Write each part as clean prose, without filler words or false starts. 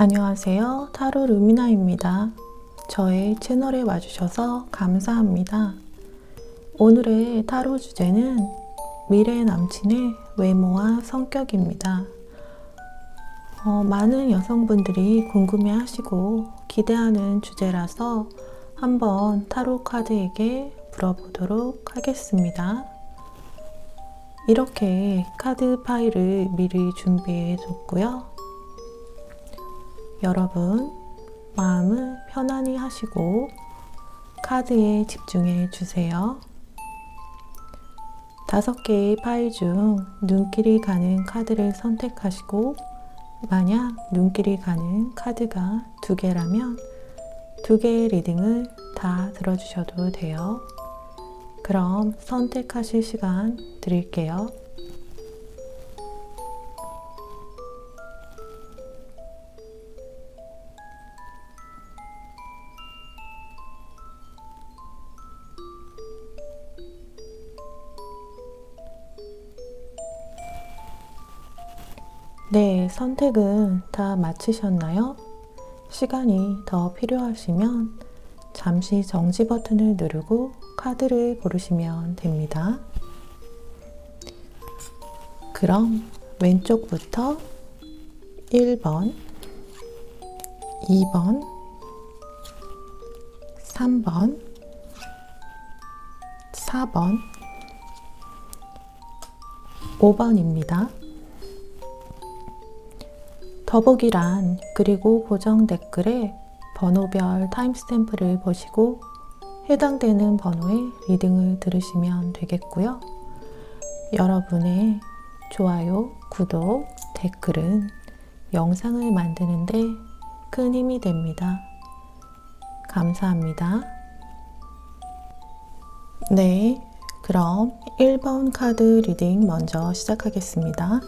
안녕하세요. 타로 루미나입니다. 저의 채널에 와주셔서 감사합니다. 오늘의 타로 주제는 미래 남친의 외모와 성격입니다. 많은 여성분들이 궁금해하시고 기대하는 주제라서 한번 타로 카드에게 물어보도록 하겠습니다. 이렇게 카드 파일을 미리 준비해 뒀고요. 여러분, 마음을 편안히 하시고 카드에 집중해 주세요. 5개의 파일 중 눈길이 가는 카드를 선택하시고, 만약 눈길이 가는 카드가 2개라면 2개의 리딩을 다 들어주셔도 돼요. 그럼 선택하실 시간 드릴게요. 네, 선택은 다 마치셨나요? 시간이 더 필요하시면 잠시 정지 버튼을 누르고 카드를 고르시면 됩니다. 그럼 왼쪽부터 1번, 2번, 3번, 4번, 5번입니다. 더보기란 그리고 고정 댓글에 번호별 타임스탬프를 보시고 해당되는 번호의 리딩을 들으시면 되겠고요. 여러분의 좋아요, 구독, 댓글은 영상을 만드는데 큰 힘이 됩니다. 감사합니다. 네, 그럼 1번 카드 리딩 먼저 시작하겠습니다.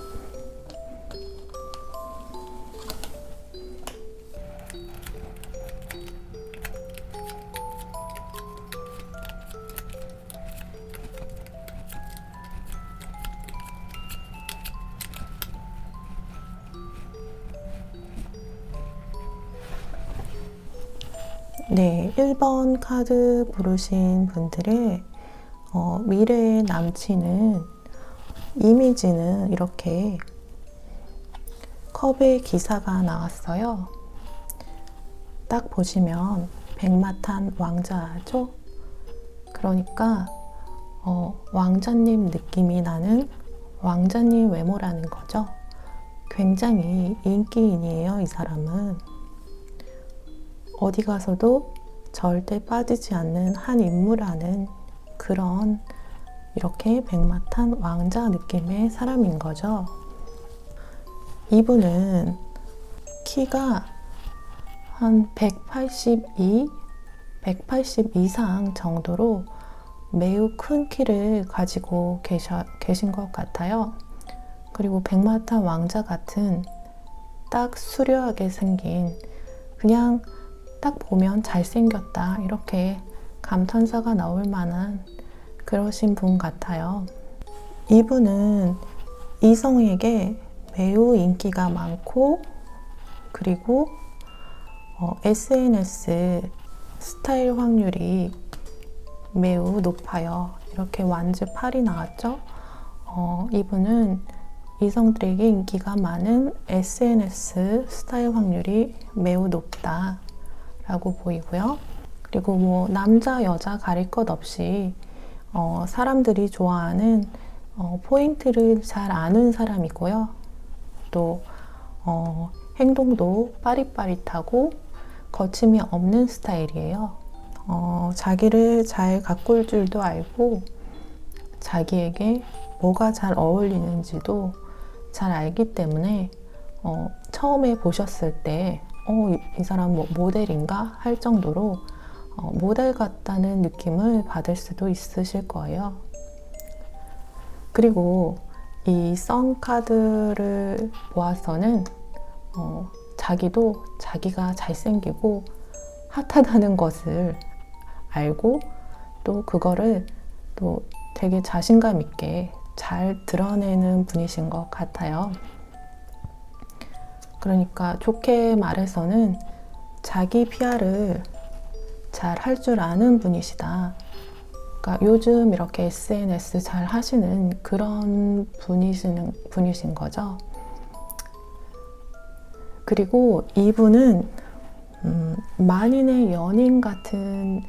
네, 1번 카드 고르신 분들의 미래의 남친은 이미지는 이렇게 컵의 기사가 나왔어요. 딱 보시면 백마탄 왕자죠? 그러니까 왕자님 느낌이 나는 왕자님 외모라는 거죠. 굉장히 인기인이에요, 이 사람은. 어디 가서도 절대 빠지지 않는 한 인물하는 그런 이렇게 백마탄 왕자 느낌의 사람인 거죠. 이분은 키가 한 180 이상 정도로 매우 큰 키를 가지고 계신 것 같아요. 그리고 백마탄 왕자 같은 딱 수려하게 생긴, 그냥 딱 보면 잘생겼다 이렇게 감탄사가 나올 만한 그러신 분 같아요. 이분은 이성에게 매우 인기가 많고, 그리고 SNS 스타일 확률이 매우 높아요. 이렇게 완즈 8이 나왔죠? 이분은 이성들에게 인기가 많은 SNS 스타일 확률이 매우 높다 라고 보이고요. 그리고 뭐 남자 여자 가릴 것 없이 사람들이 좋아하는 포인트를 잘 아는 사람이고요. 또 행동도 빠릿빠릿하고 거침이 없는 스타일이에요. 자기를 잘 가꿀 줄도 알고 자기에게 뭐가 잘 어울리는지도 잘 알기 때문에 처음에 보셨을 때 이 사람 뭐 모델인가 할 정도로 모델 같다는 느낌을 받을 수도 있으실 거예요. 그리고 이 선 카드를 보아서는 자기도 자기가 잘생기고 핫하다는 것을 알고, 또 그거를 또 되게 자신감 있게 잘 드러내는 분이신 것 같아요. 그러니까 좋게 말해서는 자기 PR을 잘 할 줄 아는 분이시다. 그러니까 요즘 이렇게 SNS 잘 하시는 그런 분이신 거죠. 그리고 이분은 만인의 연인 같은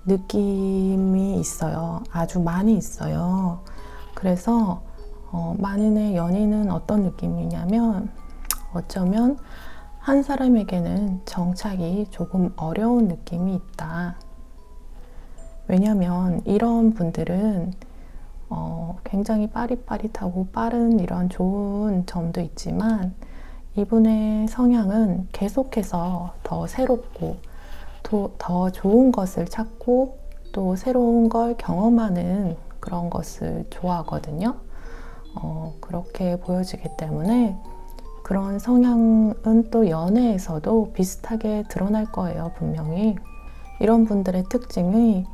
느낌이 있어요. 아주 많이 있어요. 그래서 만인의 연인은 어떤 느낌이냐면 어쩌면 한 사람에게는 정착이 조금 어려운 느낌이 있다. 왜냐면 이런 분들은 굉장히 빠릿빠릿하고 빠른 이런 좋은 점도 있지만 이분의 성향은 계속해서 더 새롭고 더 좋은 것을 찾고 또 새로운 걸 경험하는 그런 것을 좋아하거든요. 그렇게 보여지기 때문에 그런 성향은 또 연애에서도 비슷하게 드러날 거예요, 분명히. 이런 분들의 특징이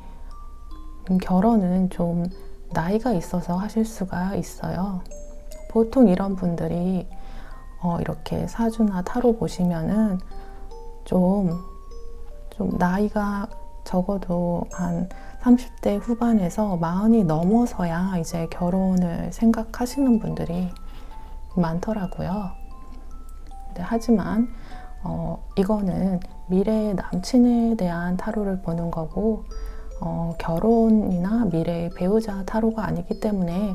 결혼은 좀 나이가 있어서 하실 수가 있어요. 보통 이런 분들이 이렇게 사주나 타로 보시면은 좀 나이가 적어도 한 30대 후반에서 40이 넘어서야 이제 결혼을 생각하시는 분들이 많더라고요. 근데 하지만 이거는 미래의 남친에 대한 타로를 보는 거고 결혼이나 미래의 배우자 타로가 아니기 때문에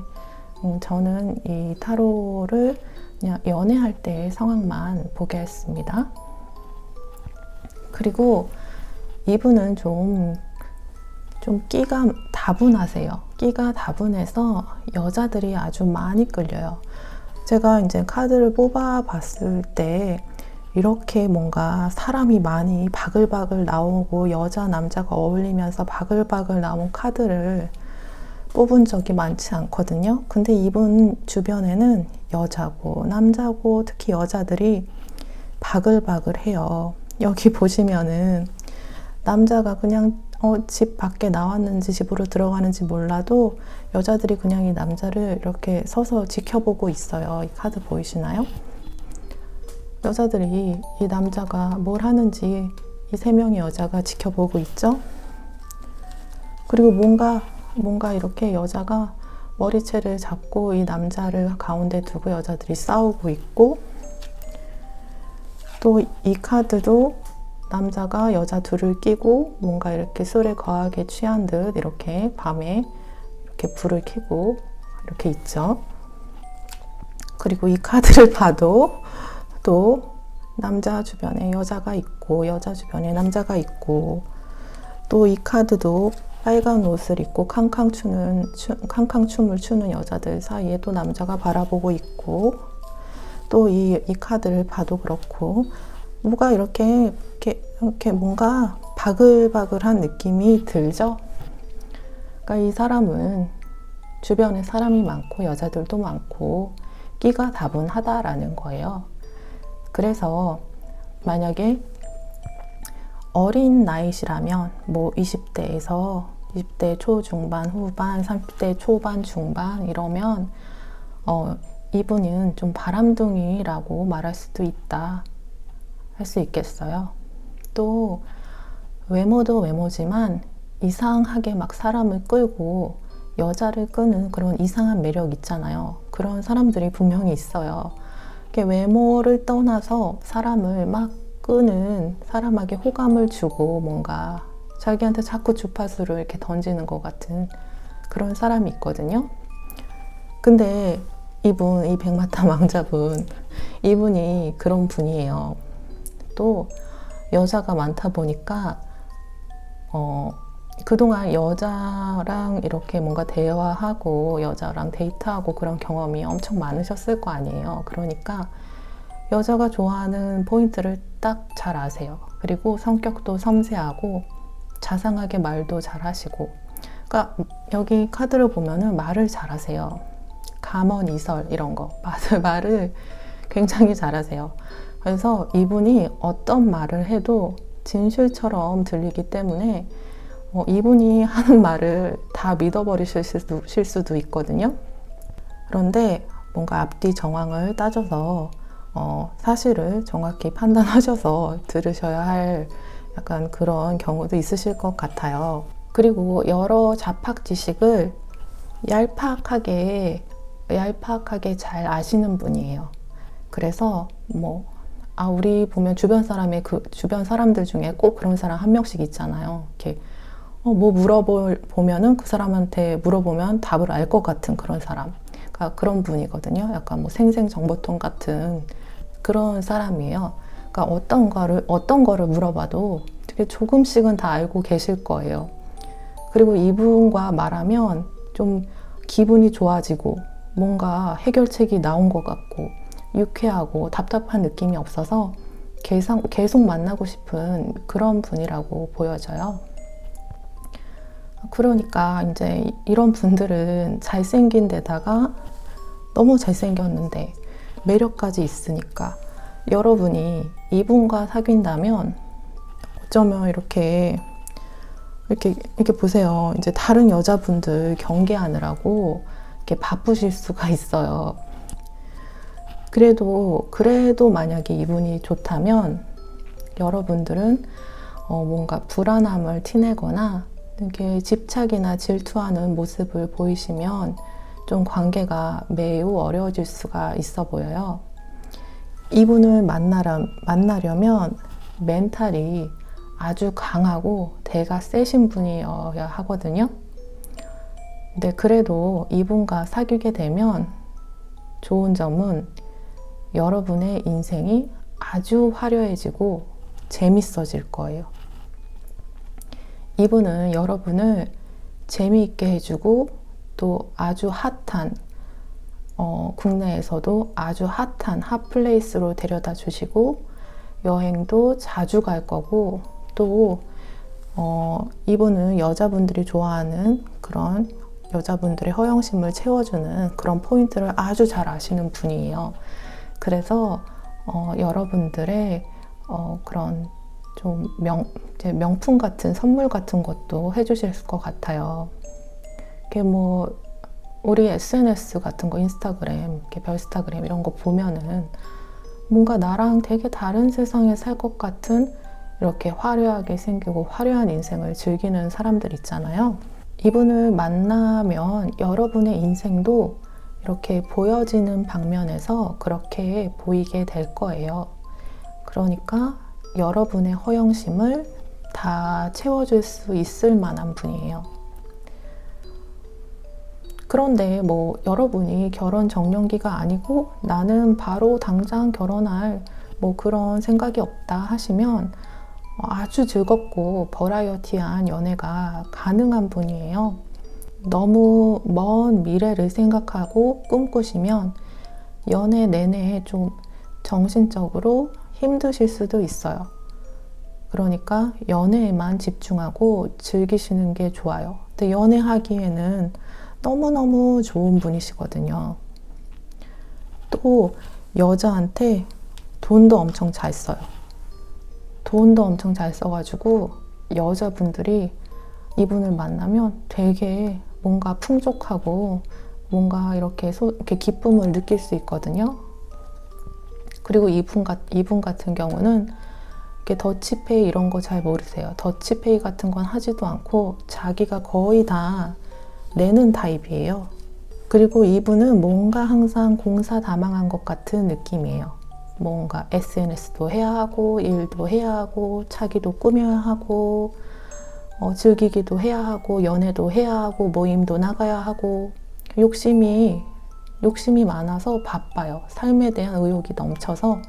저는 이 타로를 그냥 연애할 때의 상황만 보게 했습니다. 그리고 이분은 좀 끼가 다분하세요. 끼가 다분해서 여자들이 아주 많이 끌려요. 제가 이제 카드를 뽑아 봤을 때 이렇게 뭔가 사람이 많이 바글바글 나오고 여자 남자가 어울리면서 바글바글 나온 카드를 뽑은 적이 많지 않거든요. 근데 이분 주변에는 여자고 남자고 특히 여자들이 바글바글해요. 여기 보시면은 남자가 그냥 집 밖에 나왔는지 집으로 들어가는지 몰라도 여자들이 그냥 이 남자를 이렇게 서서 지켜보고 있어요. 이 카드 보이시나요? 여자들이 이 남자가 뭘 하는지 이 세 명의 여자가 지켜보고 있죠. 그리고 뭔가 이렇게 여자가 머리채를 잡고 이 남자를 가운데 두고 여자들이 싸우고 있고, 또 이 카드도 남자가 여자 둘을 끼고 뭔가 이렇게 술에 거하게 취한 듯 이렇게 밤에 이렇게 불을 켜고 이렇게 있죠. 그리고 이 카드를 봐도 또 남자 주변에 여자가 있고 여자 주변에 남자가 있고, 또 이 카드도 빨간 옷을 입고 캉캉 춤을 추는 여자들 사이에 또 남자가 바라보고 있고, 또 이 카드를 봐도 그렇고 뭐가 이렇게 뭔가 바글바글한 느낌이 들죠. 그러니까 이 사람은 주변에 사람이 많고 여자들도 많고 끼가 다분하다라는 거예요. 그래서 만약에 어린 나이시라면 뭐 20대 초중반, 후반, 30대 초반, 중반 이러면 이분은 좀 바람둥이라고 말할 수도 있다 할 수 있겠어요. 또 외모도 외모지만 이상하게 막 사람을 끌고 여자를 끄는 그런 이상한 매력 있잖아요. 그런 사람들이 분명히 있어요. 외모를 떠나서 사람을 막 끄는, 사람에게 호감을 주고 뭔가 자기한테 자꾸 주파수를 이렇게 던지는 것 같은 그런 사람이 있거든요. 근데 이 백마탄 왕자분, 이분이 그런 분이에요. 또 여자가 많다 보니까 그동안 여자랑 이렇게 뭔가 대화하고 여자랑 데이트하고 그런 경험이 엄청 많으셨을 거 아니에요. 그러니까 여자가 좋아하는 포인트를 딱 잘 아세요. 그리고 성격도 섬세하고 자상하게 말도 잘 하시고, 그러니까 여기 카드를 보면은 말을 잘 하세요. 감언이설 이런 거 말을 굉장히 잘 하세요. 그래서 이분이 어떤 말을 해도 진실처럼 들리기 때문에 이분이 하는 말을 다 믿어버리실 수도 있거든요. 그런데 뭔가 앞뒤 정황을 따져서 사실을 정확히 판단하셔서 들으셔야 할 약간 그런 경우도 있으실 것 같아요. 그리고 여러 잡학 지식을 얄팍하게 잘 아시는 분이에요. 그래서 우리 보면 주변 사람들 중에 꼭 그런 사람 한 명씩 있잖아요. 이렇게 뭐 물어보면은 그 사람한테 물어보면 답을 알 것 같은 그런 사람. 그러니까 그런 분이거든요. 약간 뭐 생생정보통 같은 그런 사람이에요. 그러니까 어떤 거를 물어봐도 되게 조금씩은 다 알고 계실 거예요. 그리고 이분과 말하면 좀 기분이 좋아지고 뭔가 해결책이 나온 것 같고 유쾌하고 답답한 느낌이 없어서 계속 만나고 싶은 그런 분이라고 보여져요. 그러니까 이제 이런 분들은 잘생긴 데다가 너무 잘생겼는데 매력까지 있으니까 여러분이 이분과 사귄다면 어쩌면 이렇게 보세요. 이제 다른 여자분들 경계하느라고 이렇게 바쁘실 수가 있어요. 그래도 만약에 이분이 좋다면 여러분들은 뭔가 불안함을 티내거나 이렇게 집착이나 질투하는 모습을 보이시면 좀 관계가 매우 어려워질 수가 있어 보여요. 이분을 만나려면 멘탈이 아주 강하고 대가 세신 분이어야 하거든요. 근데 그래도 이분과 사귀게 되면 좋은 점은 여러분의 인생이 아주 화려해지고 재밌어질 거예요. 이분은 여러분을 재미있게 해주고 또 아주 핫한 국내에서도 아주 핫한 핫플레이스로 데려다 주시고 여행도 자주 갈 거고 또 이분은 여자분들이 좋아하는 그런 여자분들의 허영심을 채워주는 그런 포인트를 아주 잘 아시는 분이에요. 그래서 여러분들의 그런 좀 명품 같은 선물 같은 것도 해주실 것 같아요. 이렇게 뭐 우리 SNS 같은 거 인스타그램, 이렇게 별스타그램 이런 거 보면은 뭔가 나랑 되게 다른 세상에 살 것 같은 이렇게 화려하게 생기고 화려한 인생을 즐기는 사람들 있잖아요. 이분을 만나면 여러분의 인생도 이렇게 보여지는 방면에서 그렇게 보이게 될 거예요. 그러니까 여러분의 허영심을 다 채워줄 수 있을 만한 분이에요. 그런데 뭐 여러분이 결혼 정년기가 아니고 나는 바로 당장 결혼할 뭐 그런 생각이 없다 하시면 아주 즐겁고 버라이어티한 연애가 가능한 분이에요. 너무 먼 미래를 생각하고 꿈꾸시면 연애 내내 좀 정신적으로 힘드실 수도 있어요. 그러니까 연애에만 집중하고 즐기시는 게 좋아요. 근데 연애하기에는 너무너무 좋은 분이시거든요. 또 여자한테 돈도 엄청 잘 써요. 돈도 엄청 잘 써가지고 여자분들이 이분을 만나면 되게 뭔가 풍족하고 뭔가 이렇게 기쁨을 느낄 수 있거든요. 그리고 이분 같은 경우는 이렇게 더치페이 이런 거 잘 모르세요. 더치페이 같은 건 하지도 않고 자기가 거의 다 내는 타입이에요. 그리고 이분은 뭔가 항상 공사다망한 것 같은 느낌이에요. 뭔가 SNS도 해야 하고 일도 해야 하고 차기도 꾸며야 하고 즐기기도 해야 하고 연애도 해야 하고 모임도 나가야 하고 욕심이 많아서 바빠요. 삶에 대한 의욕이 넘쳐서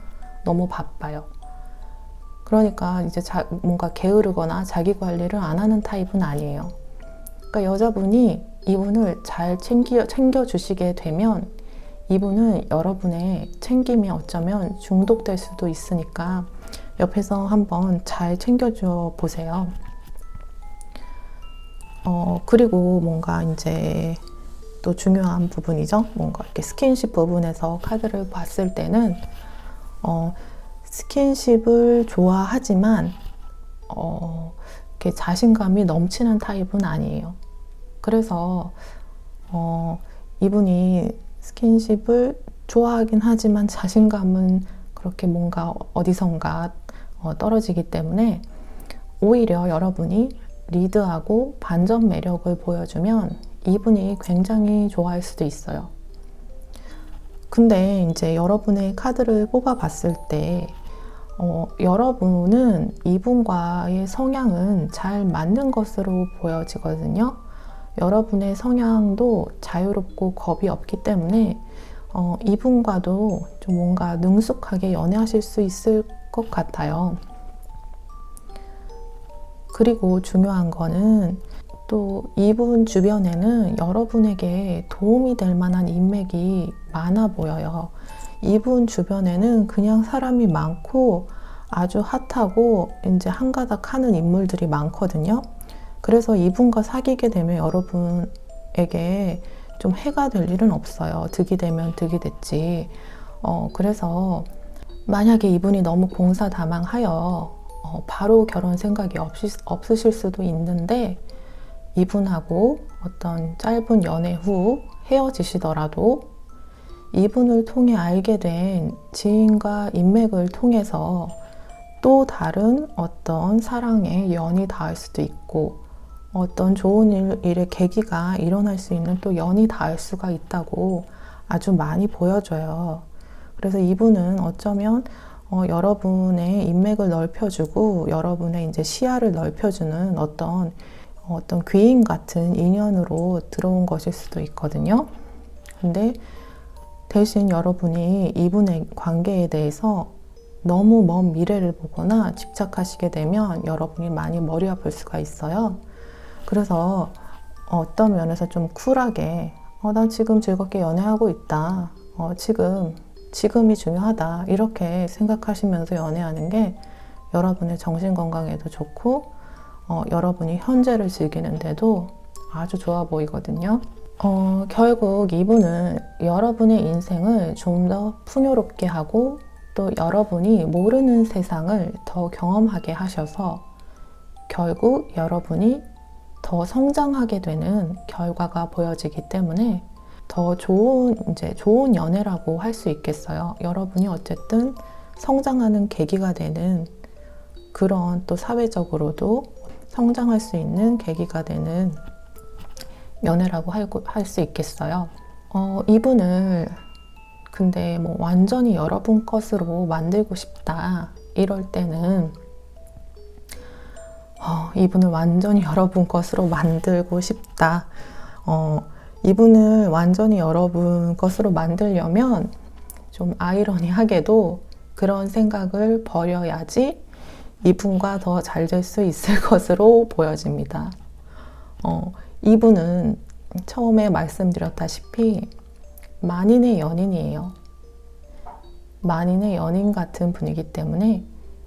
너무 바빠요. 그러니까 이제 뭔가 게으르거나 자기 관리를 안 하는 타입은 아니에요. 그러니까 여자분이 이분을 잘 챙겨주시게 되면 이분은 여러분의 챙김이 어쩌면 중독될 수도 있으니까 옆에서 한번 잘 챙겨줘 보세요. 그리고 뭔가 이제 또 중요한 부분이죠. 뭔가 이렇게 스킨십 부분에서 카드를 봤을 때는 스킨십을 좋아하지만 이렇게 자신감이 넘치는 타입은 아니에요. 그래서 이분이 스킨십을 좋아하긴 하지만 자신감은 그렇게 뭔가 어디선가 떨어지기 때문에 오히려 여러분이 리드하고 반전 매력을 보여주면 이분이 굉장히 좋아할 수도 있어요. 근데 이제 여러분의 카드를 뽑아봤을 때 여러분은 이분과의 성향은 잘 맞는 것으로 보여지거든요. 여러분의 성향도 자유롭고 겁이 없기 때문에 이분과도 좀 뭔가 능숙하게 연애하실 수 있을 것 같아요. 그리고 중요한 거는 또 이분 주변에는 여러분에게 도움이 될 만한 인맥이 많아 보여요. 이분 주변에는 그냥 사람이 많고 아주 핫하고 이제 한가닥 하는 인물들이 많거든요. 그래서 이분과 사귀게 되면 여러분에게 좀 해가 될 일은 없어요. 득이 되면 득이 됐지. 그래서 만약에 이분이 너무 공사다망하여 바로 결혼 생각이 없으실 수도 있는데 이분하고 어떤 짧은 연애 후 헤어지시더라도 이분을 통해 알게 된 지인과 인맥을 통해서 또 다른 어떤 사랑의 연이 닿을 수도 있고 어떤 좋은 일의 계기가 일어날 수 있는 또 연이 닿을 수가 있다고 아주 많이 보여줘요. 그래서 이분은 어쩌면 여러분의 인맥을 넓혀주고 여러분의 이제 시야를 넓혀주는 어떤 귀인 같은 인연으로 들어온 것일 수도 있거든요. 근데 대신 여러분이 이분의 관계에 대해서 너무 먼 미래를 보거나 집착하시게 되면 여러분이 많이 머리 아플 수가 있어요. 그래서 어떤 면에서 좀 쿨하게 난 지금 즐겁게 연애하고 있다. 지금이 중요하다. 이렇게 생각하시면서 연애하는 게 여러분의 정신건강에도 좋고 여러분이 현재를 즐기는데도 아주 좋아 보이거든요. 결국 이분은 여러분의 인생을 좀 더 풍요롭게 하고 또 여러분이 모르는 세상을 더 경험하게 하셔서 결국 여러분이 더 성장하게 되는 결과가 보여지기 때문에 더 좋은 연애라고 할 수 있겠어요. 여러분이 어쨌든 성장하는 계기가 되는 그런 또 사회적으로도 성장할 수 있는 계기가 되는 연애라고 할 수 있겠어요. 이분을 근데 뭐 완전히 여러분 것으로 만들고 싶다 이럴 때는 이분을 완전히 여러분 것으로 만들고 싶다. 이분을 완전히 여러분 것으로 만들려면 좀 아이러니하게도 그런 생각을 버려야지 이분과 더 잘 될 수 있을 것으로 보여집니다. 이분은 처음에 말씀드렸다시피 만인의 연인이에요. 만인의 연인 같은 분이기 때문에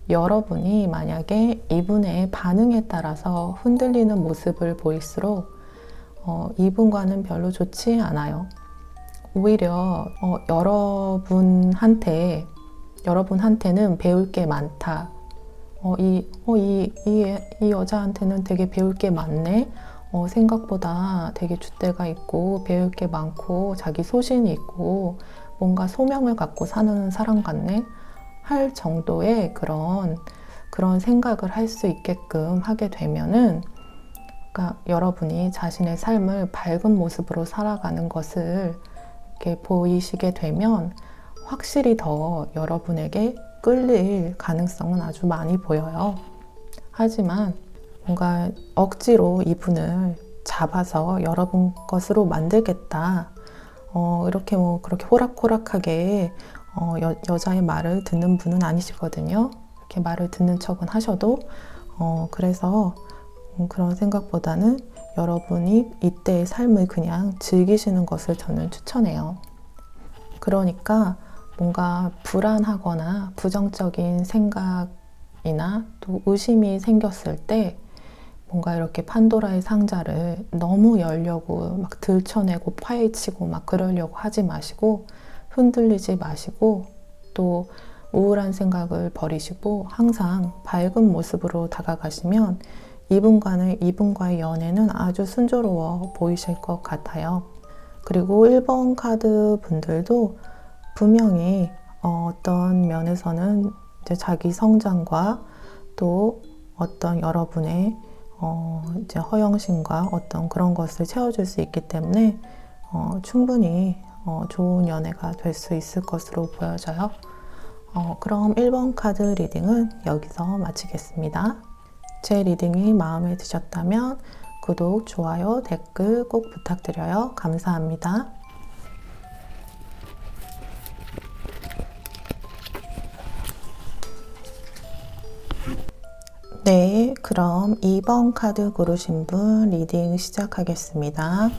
여러분이 만약에 이분의 반응에 따라서 흔들리는 모습을 보일수록 이분과는 별로 좋지 않아요. 오히려 여러분한테는 배울 게 많다. 이 여자한테는 되게 배울 게 많네. 생각보다 되게 줏대가 있고 배울 게 많고 자기 소신이 있고 뭔가 소명을 갖고 사는 사람 같네 할 정도의 그런 생각을 할 수 있게끔 하게 되면은 그러니까 여러분이 자신의 삶을 밝은 모습으로 살아가는 것을 이렇게 보이시게 되면 확실히 더 여러분에게 끌릴 가능성은 아주 많이 보여요. 하지만 뭔가 억지로 이분을 잡아서 여러분 것으로 만들겠다. 이렇게 그렇게 호락호락하게 여자의 말을 듣는 분은 아니시거든요. 이렇게 말을 듣는 척은 하셔도 그래서 그런 생각보다는 여러분이 이때의 삶을 그냥 즐기시는 것을 저는 추천해요. 그러니까 뭔가 불안하거나 부정적인 생각이나 또 의심이 생겼을 때 뭔가 이렇게 판도라의 상자를 너무 열려고 막 들춰내고 파헤치고 막 그러려고 하지 마시고 흔들리지 마시고 또 우울한 생각을 버리시고 항상 밝은 모습으로 다가가시면 이분과의 연애는 아주 순조로워 보이실 것 같아요. 그리고 1번 카드 분들도 분명히 어떤 면에서는 이제 자기 성장과 또 어떤 여러분의 이제 허영심과 어떤 그런 것을 채워줄 수 있기 때문에 충분히 좋은 연애가 될 수 있을 것으로 보여져요. 그럼 1번 카드 리딩은 여기서 마치겠습니다. 제 리딩이 마음에 드셨다면 구독, 좋아요, 댓글 꼭 부탁드려요. 감사합니다. 네, 그럼 2번 카드 고르신 분 리딩 시작하겠습니다.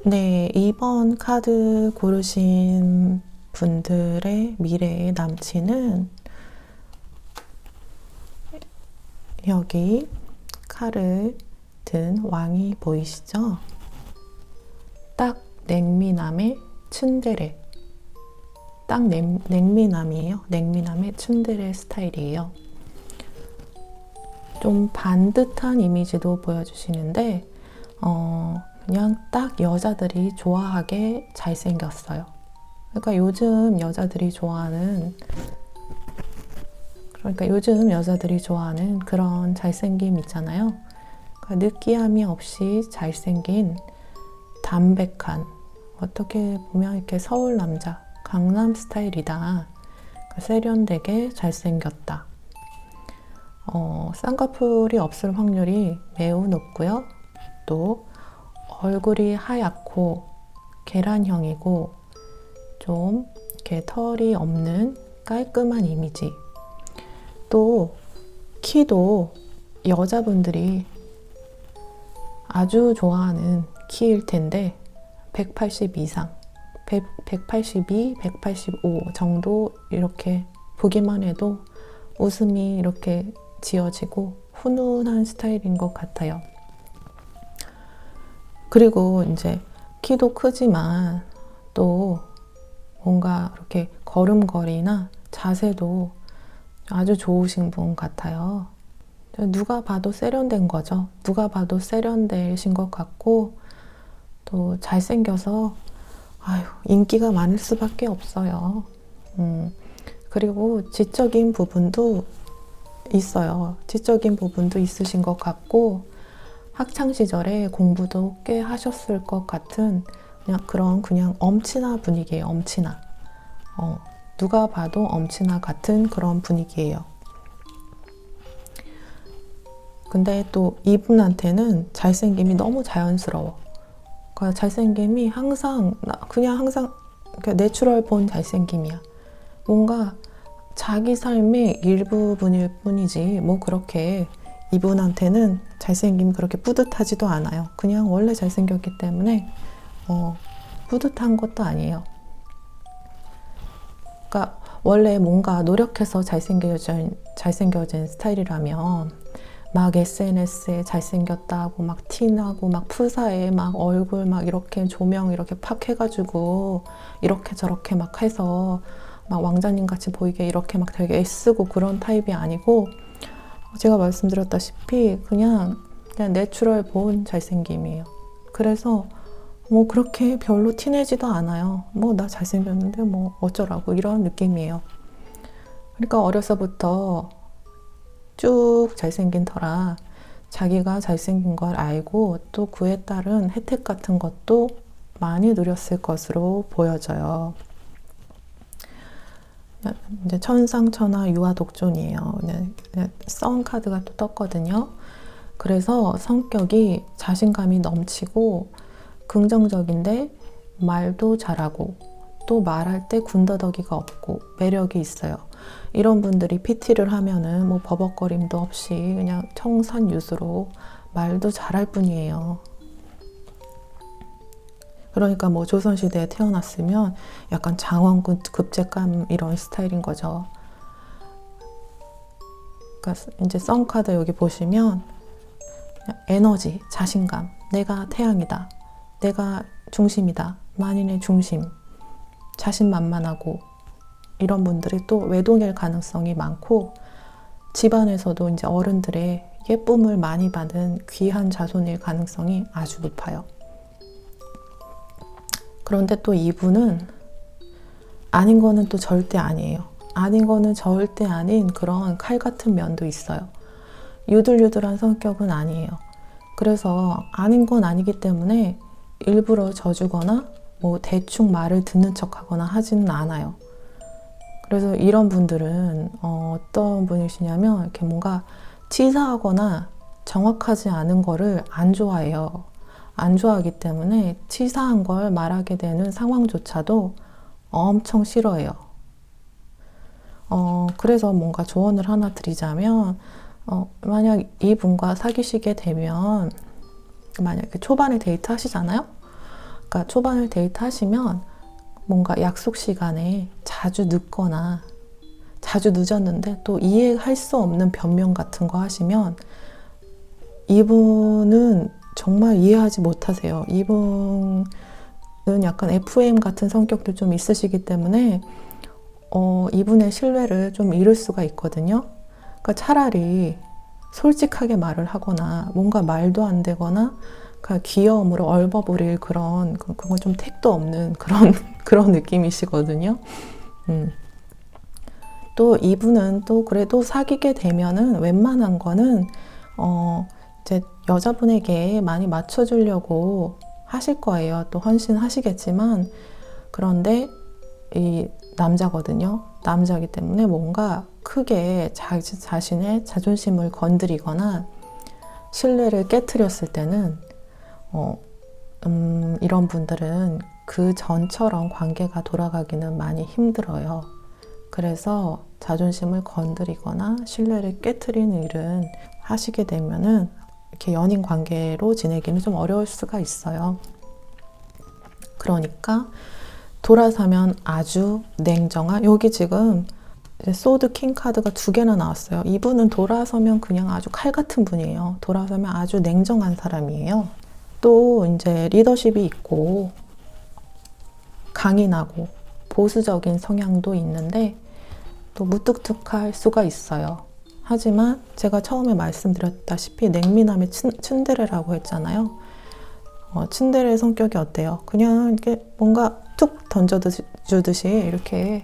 네, 2번 카드 고르신 분들의 미래의 남친은 여기 칼을 든 왕이 보이시죠? 딱 냉미남의 츤데레. 딱 냉미남이에요. 냉미남의 츤데레 스타일이에요. 좀 반듯한 이미지도 보여주시는데 그냥 딱 여자들이 좋아하게 잘생겼어요. 그러니까 요즘 여자들이 좋아하는 그런 잘생김 있잖아요. 그러니까 느끼함이 없이 잘생긴 담백한, 어떻게 보면 이렇게 서울 남자, 강남 스타일이다. 그러니까 세련되게 잘생겼다. 쌍꺼풀이 없을 확률이 매우 높고요. 또 얼굴이 하얗고 계란형이고 좀 이렇게 털이 없는 깔끔한 이미지. 또 키도 여자분들이 아주 좋아하는 키일 텐데 180 이상, 182, 185 정도 이렇게 보기만 해도 웃음이 이렇게 지어지고 훈훈한 스타일인 것 같아요. 그리고 이제 키도 크지만 또 뭔가 이렇게 걸음걸이나 자세도 아주 좋으신 분 같아요. 누가 봐도 세련된 거죠. 누가 봐도 세련되신 것 같고 또 잘생겨서 인기가 많을 수밖에 없어요. 그리고 지적인 부분도 있어요. 지적인 부분도 있으신 것 같고 학창 시절에 공부도 꽤 하셨을 것 같은 그냥 엄친아 분위기예요. 엄친아. 누가 봐도 엄친아 같은 그런 분위기예요. 근데 또 이분한테는 잘생김이 너무 자연스러워. 그러니까 잘생김이 항상 내추럴 본 잘생김이야. 뭔가 자기 삶의 일부분일 뿐이지 뭐 그렇게 이분한테는 잘생김이 그렇게 뿌듯하지도 않아요. 그냥 원래 잘생겼기 때문에 뿌듯한 것도 아니에요. 그러니까 원래 뭔가 노력해서 잘생겨진 스타일이라면 막 SNS에 잘생겼다고 막 티나고 막 프사에 막 얼굴 막 이렇게 조명 이렇게 팍 해가지고 이렇게 저렇게 막 해서 막 왕자님 같이 보이게 이렇게 막 되게 애쓰고 그런 타입이 아니고 제가 말씀드렸다시피 그냥 내추럴 본 잘생김이에요. 그래서 뭐 그렇게 별로 티내지도 않아요. 뭐 나 잘생겼는데 뭐 어쩌라고 이런 느낌이에요. 그러니까 어려서부터 쭉 잘생긴 터라 자기가 잘생긴 걸 알고 또 그에 따른 혜택 같은 것도 많이 누렸을 것으로 보여져요. 이제 천상천하 유아독존이에요. 썬 카드가 또 떴거든요. 그래서 성격이 자신감이 넘치고 긍정적인데 말도 잘하고 또 말할 때 군더더기가 없고 매력이 있어요. 이런 분들이 PT를 하면은 뭐 버벅거림도 없이 그냥 청산유수로 말도 잘할 뿐이에요. 그러니까 뭐 조선시대에 태어났으면 약간 장원군 급제감 이런 스타일인 거죠. 그러니까 이제 썬카드 여기 보시면 그냥 에너지, 자신감, 내가 태양이다, 내가 중심이다, 만인의 중심, 자신만만하고, 이런 분들이 또 외동일 가능성이 많고, 집안에서도 이제 어른들의 예쁨을 많이 받은 귀한 자손일 가능성이 아주 높아요. 그런데 또 이분은 아닌 거는 또 절대 아니에요. 아닌 거는 절대 아닌 그런 칼 같은 면도 있어요. 유들유들한 성격은 아니에요. 그래서 아닌 건 아니기 때문에 일부러 져주거나 뭐 대충 말을 듣는 척하거나 하지는 않아요. 그래서 이런 분들은 어떤 분이시냐면 이렇게 뭔가 치사하거나 정확하지 않은 거를 안 좋아해요. 안 좋아하기 때문에 치사한 걸 말하게 되는 상황조차도 엄청 싫어해요. 그래서 뭔가 조언을 하나 드리자면, 만약 이분과 사귀시게 되면, 만약에 초반에 데이트 하시잖아요? 그러니까 초반에 데이트 하시면 뭔가 약속 시간에 자주 늦거나 자주 늦었는데 또 이해할 수 없는 변명 같은 거 하시면 이분은 정말 이해하지 못하세요. 이분은 약간 FM 같은 성격도 좀 있으시기 때문에 이분의 신뢰를 좀 잃을 수가 있거든요. 그러니까 차라리 솔직하게 말을 하거나 뭔가 말도 안 되거나 그냥 귀여움으로 얼버무릴 그건 좀 택도 없는 그런 느낌이시거든요. 또 이분은 또 그래도 사귀게 되면은 웬만한 거는 이제 여자분에게 많이 맞춰주려고 하실 거예요. 또 헌신하시겠지만, 그런데 이 남자거든요. 남자이기 때문에 뭔가 크게 자신의 자존심을 건드리거나 신뢰를 깨트렸을 때는 이런 분들은 그 전처럼 관계가 돌아가기는 많이 힘들어요. 그래서 자존심을 건드리거나 신뢰를 깨트리는 일은 하시게 되면은 이렇게 연인 관계로 지내기는 좀 어려울 수가 있어요. 그러니까 돌아서면 아주 냉정한, 여기 지금 소드 킹 카드가 2개나 나왔어요. 이분은 돌아서면 그냥 아주 칼 같은 분이에요. 돌아서면 아주 냉정한 사람이에요. 또 이제 리더십이 있고 강인하고 보수적인 성향도 있는데 또 무뚝뚝할 수가 있어요. 하지만 제가 처음에 말씀드렸다시피 냉미남의 츤데레라고 했잖아요. 츤데레 성격이 어때요? 그냥 이렇게 뭔가 툭 던져주듯이 이렇게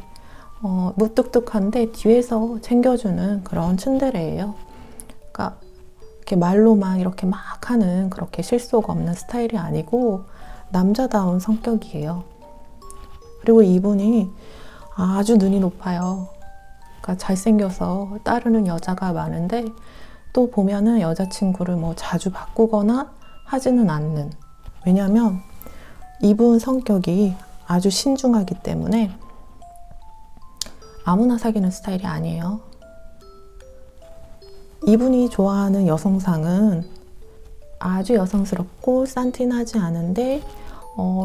무뚝뚝한데 뒤에서 챙겨주는 그런 츤데레예요. 그러니까 이렇게 말로만 이렇게 막 하는 그렇게 실속 없는 스타일이 아니고 남자다운 성격이에요. 그리고 이분이 아주 눈이 높아요. 그러니까 잘생겨서 따르는 여자가 많은데 또 보면은 여자친구를 뭐 자주 바꾸거나 하지는 않는. 왜냐면 이분 성격이 아주 신중하기 때문에 아무나 사귀는 스타일이 아니에요. 이분이 좋아하는 여성상은 아주 여성스럽고 산틴하지 않은데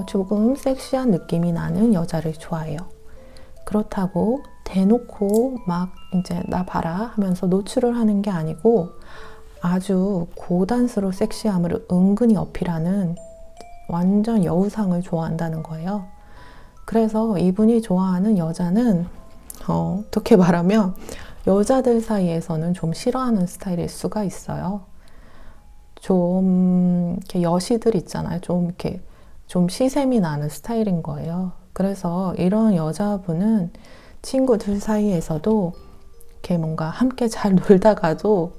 조금 섹시한 느낌이 나는 여자를 좋아해요. 그렇다고 대놓고 막 이제 나 봐라 하면서 노출을 하는 게 아니고 아주 고단수로 섹시함을 은근히 어필하는 완전 여우상을 좋아한다는 거예요. 그래서 이분이 좋아하는 여자는 어떻게 말하면 여자들 사이에서는 좀 싫어하는 스타일일 수가 있어요. 좀 이렇게 여시들 있잖아요. 좀 이렇게 좀 시샘이 나는 스타일인 거예요. 그래서 이런 여자분은 친구들 사이에서도 이렇게 뭔가 함께 잘 놀다가도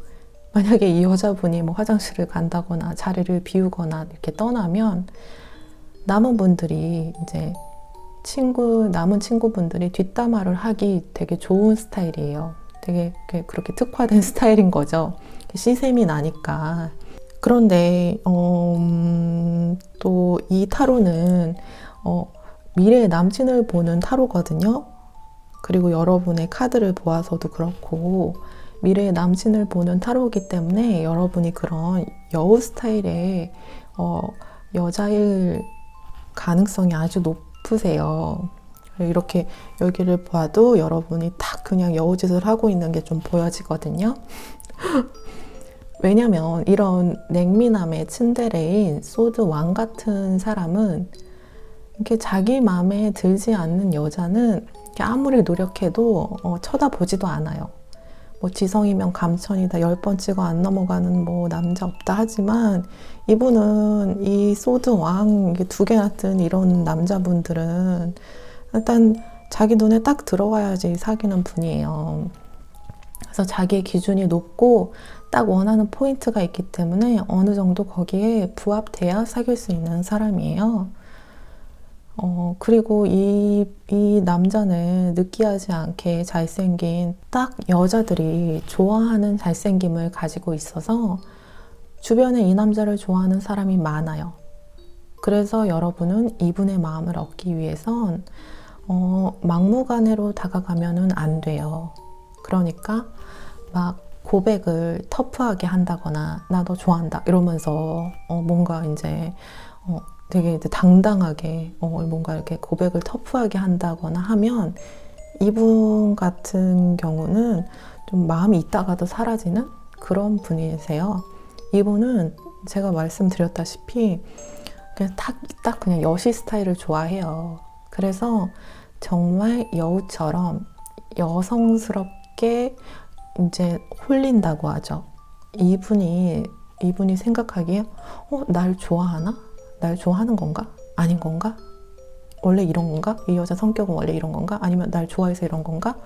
만약에 이 여자분이 뭐 화장실을 간다거나 자리를 비우거나 이렇게 떠나면 남은 분들이 이제 남은 친구분들이 뒷담화를 하기 되게 좋은 스타일이에요. 되게 그렇게 특화된 스타일인 거죠. 시샘이 나니까. 그런데 또 이 타로는 미래의 남친을 보는 타로거든요. 그리고 여러분의 카드를 보아서도 그렇고 미래의 남친을 보는 타로이기 때문에 여러분이 그런 여우 스타일의 여자일 가능성이 아주 높으세요. 이렇게 여기를 봐도 여러분이 딱 그냥 여우짓을 하고 있는 게 좀 보여지거든요. 왜냐면 이런 냉미남의 츤데레인 소드 왕 같은 사람은 이렇게 자기 마음에 들지 않는 여자는 이렇게 아무리 노력해도 쳐다보지도 않아요. 뭐 지성이면 감천이다, 10번 찍어 안 넘어가는 뭐 남자 없다 하지만 이분은 이 소드 왕 이게 2개 같은 이런 남자분들은 일단 자기 눈에 딱 들어와야지 사귀는 분이에요. 그래서 자기의 기준이 높고 딱 원하는 포인트가 있기 때문에 어느 정도 거기에 부합돼야 사귈 수 있는 사람이에요. 그리고 이 남자는 느끼하지 않게 잘생긴 딱 여자들이 좋아하는 잘생김을 가지고 있어서 주변에 이 남자를 좋아하는 사람이 많아요. 그래서 여러분은 이분의 마음을 얻기 위해선 막무가내로 다가가면은 안 돼요. 그러니까 막 고백을 터프하게 한다거나 나 너 좋아한다 이러면서 뭔가 이제 되게 이제 당당하게 뭔가 이렇게 고백을 터프하게 한다거나 하면 이분 같은 경우는 좀 마음이 있다가도 사라지는 그런 분이세요. 이분은 제가 말씀드렸다시피 그냥 딱 그냥 여시 스타일을 좋아해요. 그래서 정말 여우처럼 여성스럽게 이제 홀린다고 하죠. 이분이 생각하기에 날 좋아하나? 날 좋아하는 건가? 아닌 건가? 원래 이런 건가? 이 여자 성격은 원래 이런 건가? 아니면 날 좋아해서 이런 건가?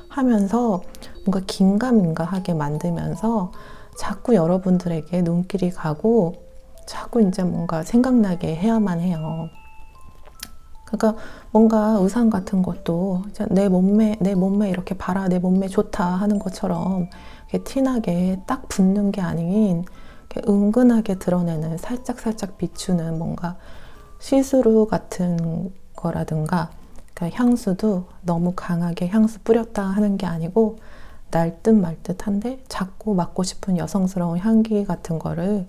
하면서 뭔가 긴가민가하게 만들면서 자꾸 여러분들에게 눈길이 가고 자꾸 이제 뭔가 생각나게 해야만 해요. 그러니까 뭔가 의상 같은 것도 내 몸매 이렇게 봐라, 내 몸매 좋다 하는 것처럼 이렇게 티나게 딱 붙는 게 아닌 은근하게 드러내는 살짝 비추는 뭔가 시스루 같은 거라든가 그러니까 향수도 너무 강하게 향수 뿌렸다 하는 게 아니고 날 듯 말 듯한데 자꾸 맡고 싶은 여성스러운 향기 같은 거를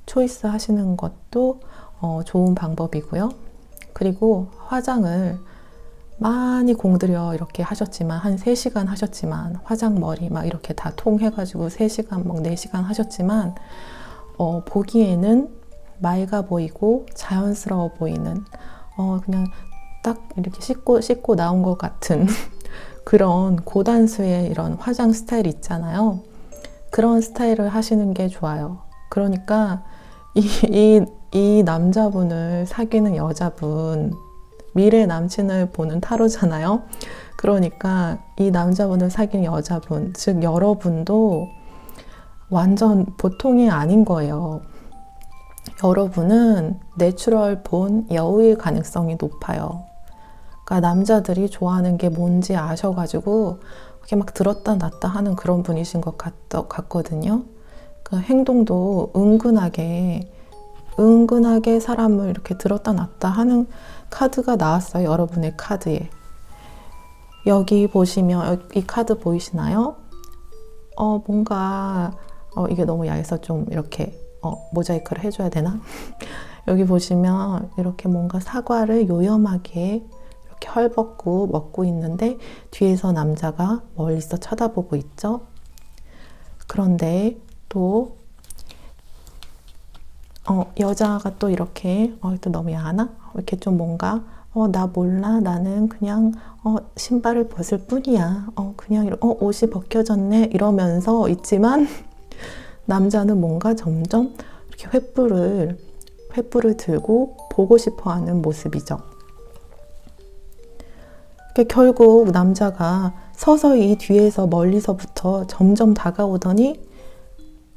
초이스 하시는 것도 좋은 방법이고요. 그리고 화장을 많이 공들여 이렇게 하셨지만 한 3시간 하셨지만 화장 머리 막 이렇게 다 통해가지고 3시간 막 4시간 하셨지만 보기에는 맑아 보이고 자연스러워 보이는 그냥 딱 이렇게 씻고 나온 것 같은 그런 고단수의 이런 화장 스타일 있잖아요. 그런 스타일을 하시는 게 좋아요. 그러니까 이 남자분을 사귀는 여자분, 미래 남친을 보는 타로잖아요. 그러니까 이 남자분을 사귀는 여자분, 즉 여러분도 완전 보통이 아닌 거예요. 여러분은 내추럴 본 여우일 가능성이 높아요. 그러니까 남자들이 좋아하는 게 뭔지 아셔가지고 이렇게 막 들었다 놨다 하는 그런 분이신 것 같거든요. 그 행동도 은근하게 사람을 이렇게 들었다 놨다 하는 카드가 나왔어요. 여러분의 카드에. 여기 보시면 이 카드 보이시나요? 뭔가 이게 너무 야해서 좀 이렇게 모자이크를 해줘야 되나? 여기 보시면 이렇게 뭔가 사과를 요염하게 이렇게 헐벗고 먹고 있는데 뒤에서 남자가 멀리서 쳐다보고 있죠. 그런데 또 여자가 또 이렇게 또 너무 야하나? 이렇게 좀 뭔가 나 몰라, 나는 그냥 신발을 벗을 뿐이야, 그냥 옷이 벗겨졌네 이러면서 있지만 남자는 뭔가 점점 이렇게 횃불을 들고 보고 싶어하는 모습이죠. 결국 남자가 서서히 뒤에서 멀리서부터 점점 다가오더니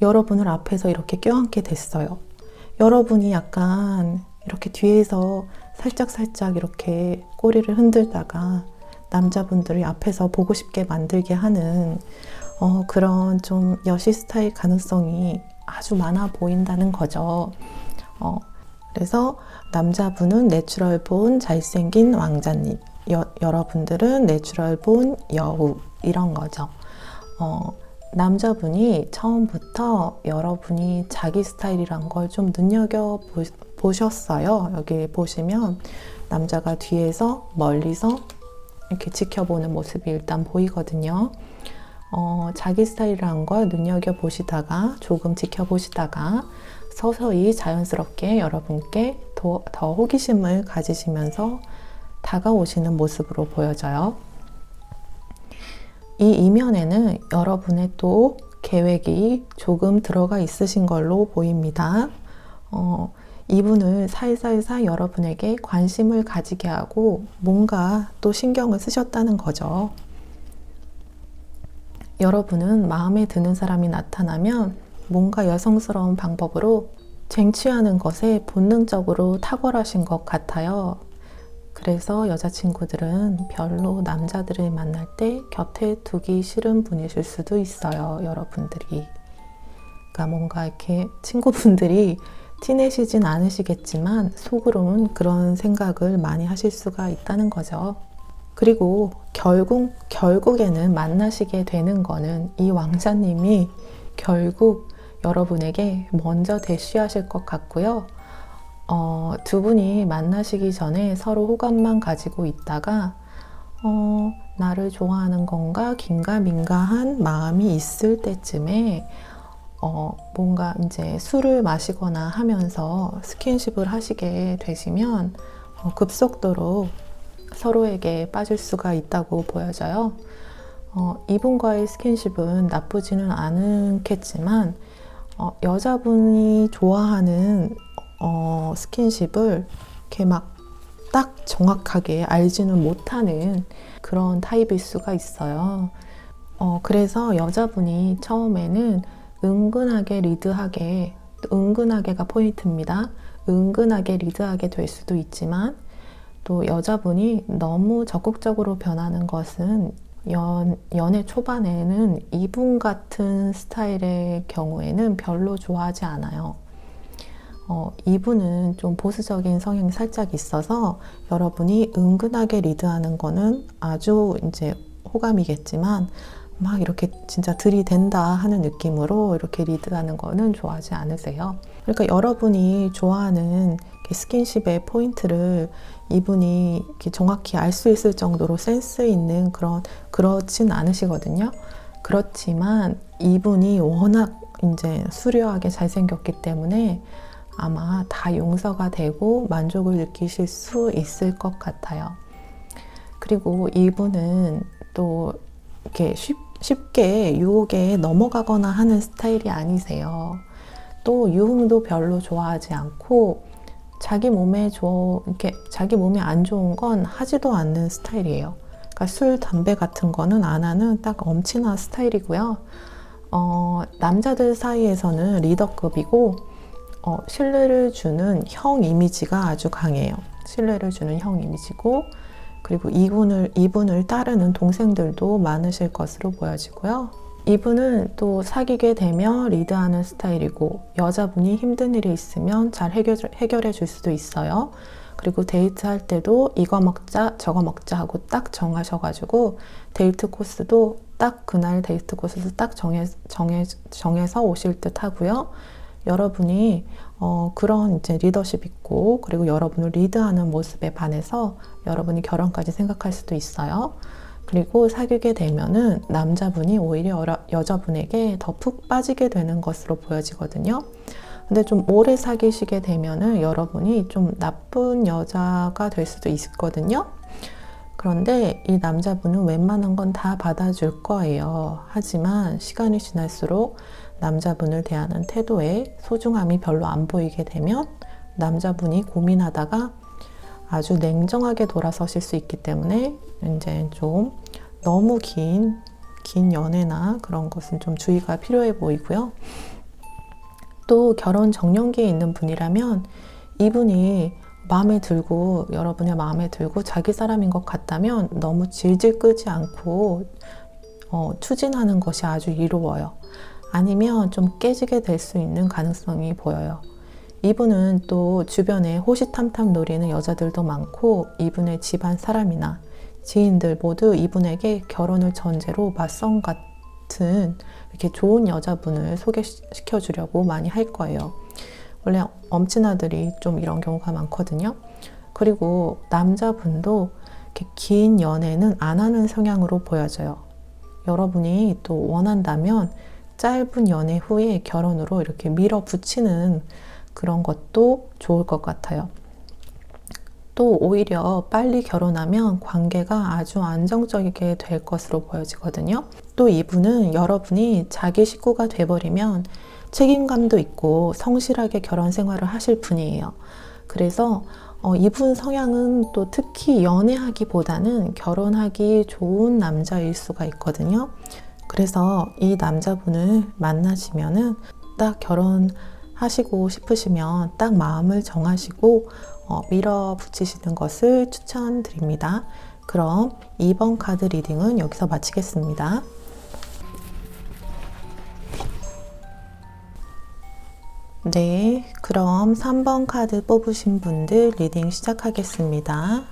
여러분을 앞에서 이렇게 껴안게 됐어요. 여러분이 약간 이렇게 뒤에서 살짝 이렇게 꼬리를 흔들다가 남자분들이 앞에서 보고 싶게 만들게 하는 그런 좀 여시 스타일 가능성이 아주 많아 보인다는 거죠. 그래서 남자분은 내추럴 본 잘생긴 왕자님, 여러분들은 내추럴 본 여우 이런 거죠. 남자분이 처음부터 여러분이 자기 스타일이란 걸 좀 눈여겨보셨어요. 여기 보시면 남자가 뒤에서 멀리서 이렇게 지켜보는 모습이 일단 보이거든요. 자기 스타일이라는 걸 눈여겨보시다가 조금 지켜보시다가 서서히 자연스럽게 여러분께 더 호기심을 가지시면서 다가오시는 모습으로 보여져요. 이 이면에는 여러분의 또 계획이 조금 들어가 있으신 걸로 보입니다. 이분을 살살살 여러분에게 관심을 가지게 하고 뭔가 또 신경을 쓰셨다는 거죠. 여러분은 마음에 드는 사람이 나타나면 뭔가 여성스러운 방법으로 쟁취하는 것에 본능적으로 탁월하신 것 같아요. 그래서 여자친구들은 별로 남자들을 만날 때 곁에 두기 싫은 분이실 수도 있어요, 여러분들이. 그러니까 뭔가 이렇게 친구분들이 티내시진 않으시겠지만 속으로는 그런 생각을 많이 하실 수가 있다는 거죠. 그리고 결국에는 만나시게 되는 거는 이 왕자님이 결국 여러분에게 먼저 대쉬하실 것 같고요. 두 분이 만나시기 전에 서로 호감만 가지고 있다가 나를 좋아하는 건가 긴가민가한 마음이 있을 때쯤에 뭔가 이제 술을 마시거나 하면서 스킨십을 하시게 되시면 급속도로 서로에게 빠질 수가 있다고 보여져요. 이분과의 스킨십은 나쁘지는 않겠지만 여자분이 좋아하는 스킨십을 이렇게 막 딱 정확하게 알지는 못하는 그런 타입일 수가 있어요. 그래서 여자분이 처음에는 은근하게 리드하게, 은근하게가 포인트입니다. 은근하게 리드하게 될 수도 있지만 또 여자분이 너무 적극적으로 변하는 것은 연애 초반에는 이분 같은 스타일의 경우에는 별로 좋아하지 않아요. 이분은 좀 보수적인 성향이 살짝 있어서 여러분이 은근하게 리드하는 거는 아주 이제 호감이겠지만 막 이렇게 진짜 들이댄다 하는 느낌으로 이렇게 리드하는 거는 좋아하지 않으세요. 그러니까 여러분이 좋아하는 스킨십의 포인트를 이분이 이렇게 정확히 알 수 있을 정도로 센스 있는 그렇진 않으시거든요. 그렇지만 이분이 워낙 이제 수려하게 잘생겼기 때문에 아마 다 용서가 되고 만족을 느끼실 수 있을 것 같아요. 그리고 이분은 또 이렇게 쉽게 유혹에 넘어가거나 하는 스타일이 아니세요. 또 유흥도 별로 좋아하지 않고 자기 몸에 안 좋은 건 하지도 않는 스타일이에요. 그러니까 술, 담배 같은 거는 안 하는 딱 엄친한 스타일이고요. 남자들 사이에서는 리더급이고 신뢰를 주는 형 이미지가 아주 강해요. 신뢰를 주는 형 이미지고 그리고 이분을 따르는 동생들도 많으실 것으로 보여지고요. 이분은 또 사귀게 되면 리드하는 스타일이고 여자분이 힘든 일이 있으면 잘 해결해 줄 수도 있어요. 그리고 데이트할 때도 이거 먹자 저거 먹자 하고 딱 정하셔가지고 데이트 코스도 딱 그날 데이트 코스도 딱 정해서 오실 듯 하고요. 여러분이 그런 이제 리더십 있고 그리고 여러분을 리드하는 모습에 반해서 여러분이 결혼까지 생각할 수도 있어요. 그리고 사귀게 되면은 남자분이 오히려 여자분에게 더 푹 빠지게 되는 것으로 보여지거든요. 근데 좀 오래 사귀시게 되면은 여러분이 좀 나쁜 여자가 될 수도 있거든요. 그런데 이 남자분은 웬만한 건 다 받아줄 거예요. 하지만 시간이 지날수록 남자분을 대하는 태도에 소중함이 별로 안 보이게 되면 남자분이 고민하다가 아주 냉정하게 돌아서실 수 있기 때문에 이제 좀 너무 긴 연애나 그런 것은 좀 주의가 필요해 보이고요. 또 결혼 정년기에 있는 분이라면 이분이 마음에 들고 여러분의 마음에 들고 자기 사람인 것 같다면 너무 질질 끄지 않고 추진하는 것이 아주 이로워요. 아니면 좀 깨지게 될 수 있는 가능성이 보여요. 이분은 또 주변에 호시탐탐 노리는 여자들도 많고 이분의 집안 사람이나 지인들 모두 이분에게 결혼을 전제로 맞선 같은 이렇게 좋은 여자분을 소개시켜 주려고 많이 할 거예요. 원래 엄친아들이 좀 이런 경우가 많거든요. 그리고 남자분도 이렇게 긴 연애는 안 하는 성향으로 보여져요. 여러분이 또 원한다면 짧은 연애 후에 결혼으로 이렇게 밀어붙이는 그런 것도 좋을 것 같아요. 또 오히려 빨리 결혼하면 관계가 아주 안정적이게 될 것으로 보여지거든요. 또 이분은 여러분이 자기 식구가 돼버리면 책임감도 있고 성실하게 결혼 생활을 하실 분이에요. 그래서 이분 성향은 또 특히 연애하기보다는 결혼하기 좋은 남자일 수가 있거든요. 그래서 이 남자분을 만나시면은 딱 결혼하시고 싶으시면 딱 마음을 정하시고 밀어붙이시는 것을 추천드립니다. 그럼 2번 카드 리딩은 여기서 마치겠습니다. 네, 그럼 3번 카드 뽑으신 분들 리딩 시작하겠습니다.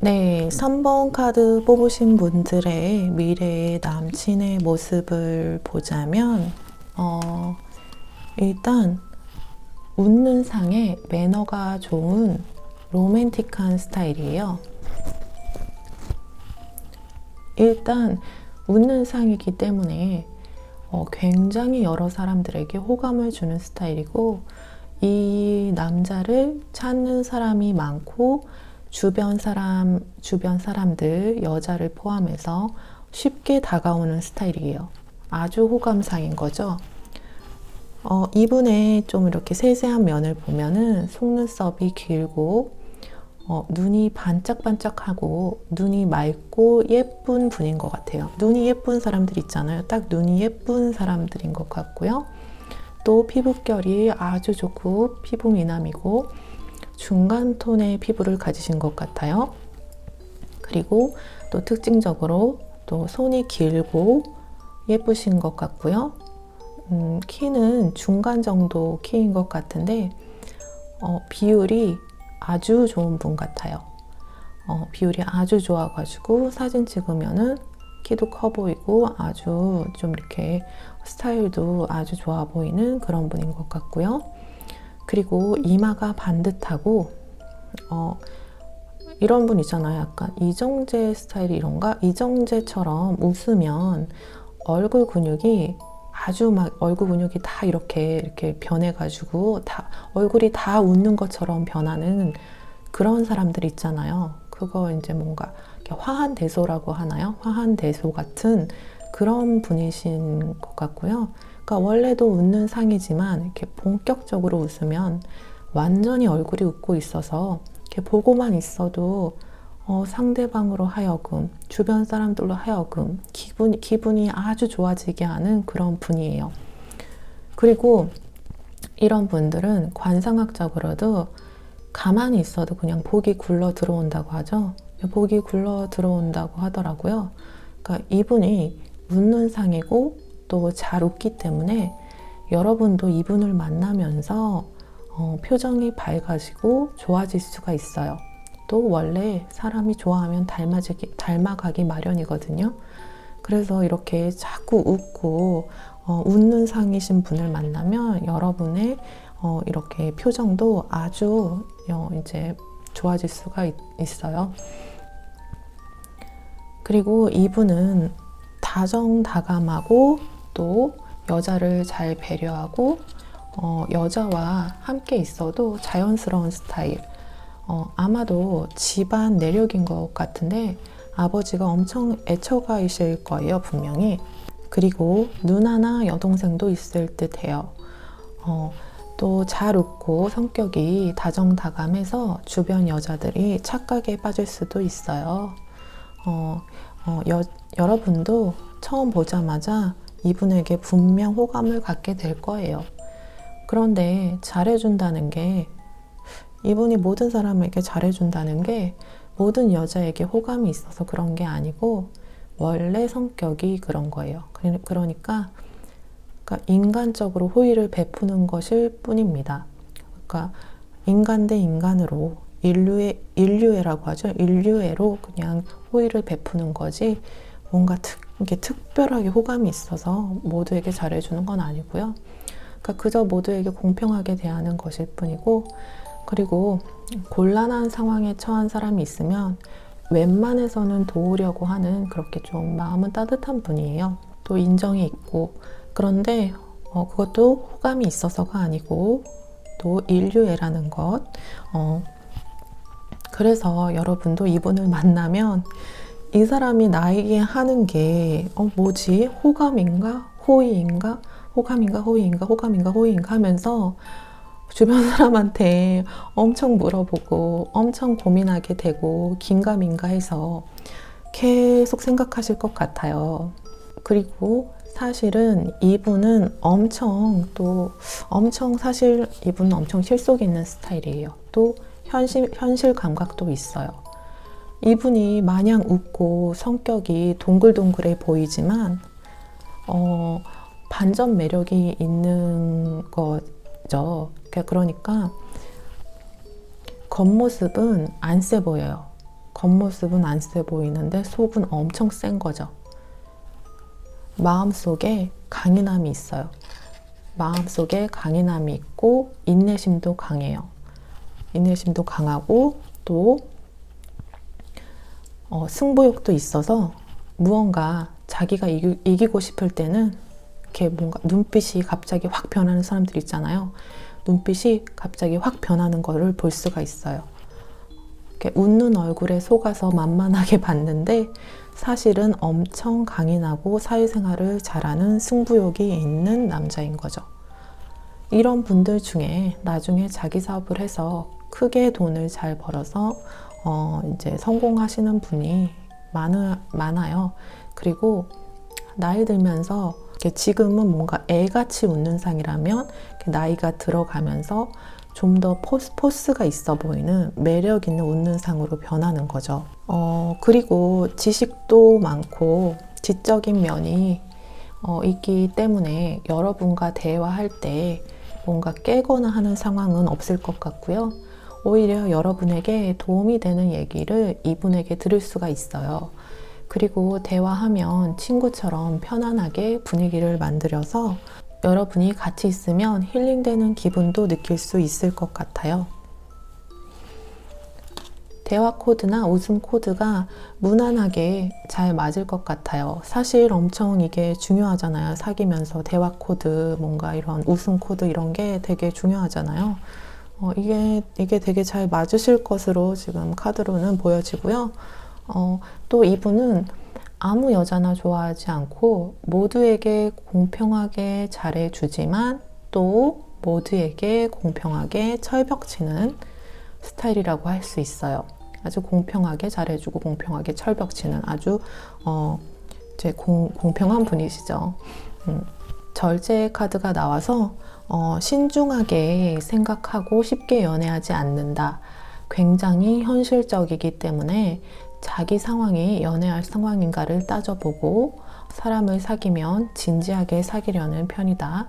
네, 3번 카드 뽑으신 분들의 미래의 남친의 모습을 보자면 일단 웃는 상에 매너가 좋은 로맨틱한 스타일이에요. 일단 웃는 상이기 때문에 굉장히 여러 사람들에게 호감을 주는 스타일이고, 이 남자를 찾는 사람이 많고 주변 사람들, 여자를 포함해서 쉽게 다가오는 스타일이에요. 아주 호감상인 거죠. 이분의 좀 이렇게 세세한 면을 보면은 속눈썹이 길고 눈이 반짝반짝하고 눈이 맑고 예쁜 분인 것 같아요. 눈이 예쁜 사람들 있잖아요. 딱 눈이 예쁜 사람들인 것 같고요. 또 피부결이 아주 좋고 피부 미남이고 중간 톤의 피부를 가지신 것 같아요. 그리고 또 특징적으로 또 손이 길고 예쁘신 것 같고요. 키는 중간 정도 키인 것 같은데 비율이 아주 좋은 분 같아요. 비율이 아주 좋아가지고 사진 찍으면은 키도 커 보이고 아주 좀 이렇게 스타일도 아주 좋아 보이는 그런 분인 것 같고요. 그리고 이마가 반듯하고 이런 분 있잖아요. 약간 이정재 스타일이 이런가? 이정재처럼 웃으면 얼굴 근육이 아주 막 얼굴 근육이 다 이렇게 변해가지고 다 얼굴이 다 웃는 것처럼 변하는 그런 사람들 있잖아요. 그거 이제 뭔가 화한대소라고 하나요? 화한대소 같은 그런 분이신 것 같고요. 그러니까 원래도 웃는 상이지만 이렇게 본격적으로 웃으면 완전히 얼굴이 웃고 있어서 이렇게 보고만 있어도 상대방으로 하여금, 주변 사람들로 하여금 기분이 아주 좋아지게 하는 그런 분이에요. 그리고 이런 분들은 관상학적으로도 가만히 있어도 그냥 복이 굴러 들어온다고 하죠. 복이 굴러 들어온다고 하더라고요. 그러니까 이분이 웃는 상이고 또 잘 웃기 때문에 여러분도 이분을 만나면서 표정이 밝아지고 좋아질 수가 있어요. 또 원래 사람이 좋아하면 닮아가기 마련이거든요. 그래서 이렇게 자꾸 웃고 웃는 상이신 분을 만나면 여러분의 이렇게 표정도 아주 이제 좋아질 수가 있어요. 그리고 이분은 다정다감하고 또 여자를 잘 배려하고 여자와 함께 있어도 자연스러운 스타일. 아마도 집안 내력인 것 같은데 아버지가 엄청 애처가이실 거예요, 분명히. 그리고 누나나 여동생도 있을 듯 해요. 또 잘 웃고 성격이 다정다감해서 주변 여자들이 착각에 빠질 수도 있어요. 여러분도 처음 보자마자 이분에게 분명 호감을 갖게 될 거예요. 그런데 잘해준다는 게, 이분이 모든 사람에게 잘해준다는 게 모든 여자에게 호감이 있어서 그런 게 아니고 원래 성격이 그런 거예요. 그러니까 인간적으로 호의를 베푸는 것일 뿐입니다. 그러니까 인간 대 인간으로 인류애라고 하죠. 인류애로 그냥 호의를 베푸는 거지 뭔가 이게 특별하게 호감이 있어서 모두에게 잘해주는 건 아니고요. 그러니까 그저 모두에게 공평하게 대하는 것일 뿐이고, 그리고 곤란한 상황에 처한 사람이 있으면 웬만해서는 도우려고 하는 그렇게 좀 마음은 따뜻한 분이에요. 또 인정이 있고, 그런데 그것도 호감이 있어서가 아니고 또 인류애라는 것. 그래서 여러분도 이분을 만나면 이 사람이 나에게 하는 게 뭐지? 호감인가? 호의인가? 호감인가? 호의인가? 호감인가? 호의인가? 하면서 주변 사람한테 엄청 물어보고 엄청 고민하게 되고 긴가민가 해서 계속 생각하실 것 같아요. 그리고 사실은 이분은 엄청 사실 이분은 엄청 실속 있는 스타일이에요. 또 현실 감각도 있어요. 이분이 마냥 웃고 성격이 동글동글해 보이지만 반전 매력이 있는 거죠. 그러니까 겉모습은 안 세 보여요. 겉모습은 안 세 보이는데 속은 엄청 센 거죠. 마음속에 강인함이 있어요. 마음속에 강인함이 있고 인내심도 강해요. 인내심도 강하고 또 승부욕도 있어서 무언가 자기가 이기고 싶을 때는 이렇게 뭔가 눈빛이 갑자기 확 변하는 사람들 있잖아요. 눈빛이 갑자기 확 변하는 거를 볼 수가 있어요. 이렇게 웃는 얼굴에 속아서 만만하게 봤는데 사실은 엄청 강인하고 사회생활을 잘하는 승부욕이 있는 남자인 거죠. 이런 분들 중에 나중에 자기 사업을 해서 크게 돈을 잘 벌어서 이제 성공하시는 분이 많아요. 그리고 나이 들면서 지금은 뭔가 애같이 웃는 상이라면 나이가 들어가면서 좀 더 포스가 있어 보이는 매력 있는 웃는 상으로 변하는 거죠. 그리고 지식도 많고 지적인 면이 있기 때문에 여러분과 대화할 때 뭔가 깨거나 하는 상황은 없을 것 같고요. 오히려 여러분에게 도움이 되는 얘기를 이분에게 들을 수가 있어요. 그리고 대화하면 친구처럼 편안하게 분위기를 만들어서 여러분이 같이 있으면 힐링되는 기분도 느낄 수 있을 것 같아요. 대화 코드나 웃음 코드가 무난하게 잘 맞을 것 같아요. 사실 엄청 이게 중요하잖아요. 사귀면서 대화 코드, 뭔가 이런 웃음 코드 이런 게 되게 중요하잖아요. 이게 되게 잘 맞으실 것으로 지금 카드로는 보여지고요. 또 이분은 아무 여자나 좋아하지 않고 모두에게 공평하게 잘해주지만 또 모두에게 공평하게 철벽치는 스타일이라고 할 수 있어요. 아주 공평하게 잘해주고 공평하게 철벽치는 아주 이제 공평한 분이시죠. 절제 카드가 나와서 신중하게 생각하고 쉽게 연애하지 않는다. 굉장히 현실적이기 때문에 자기 상황이 연애할 상황인가를 따져보고 사람을 사귀면 진지하게 사귀려는 편이다.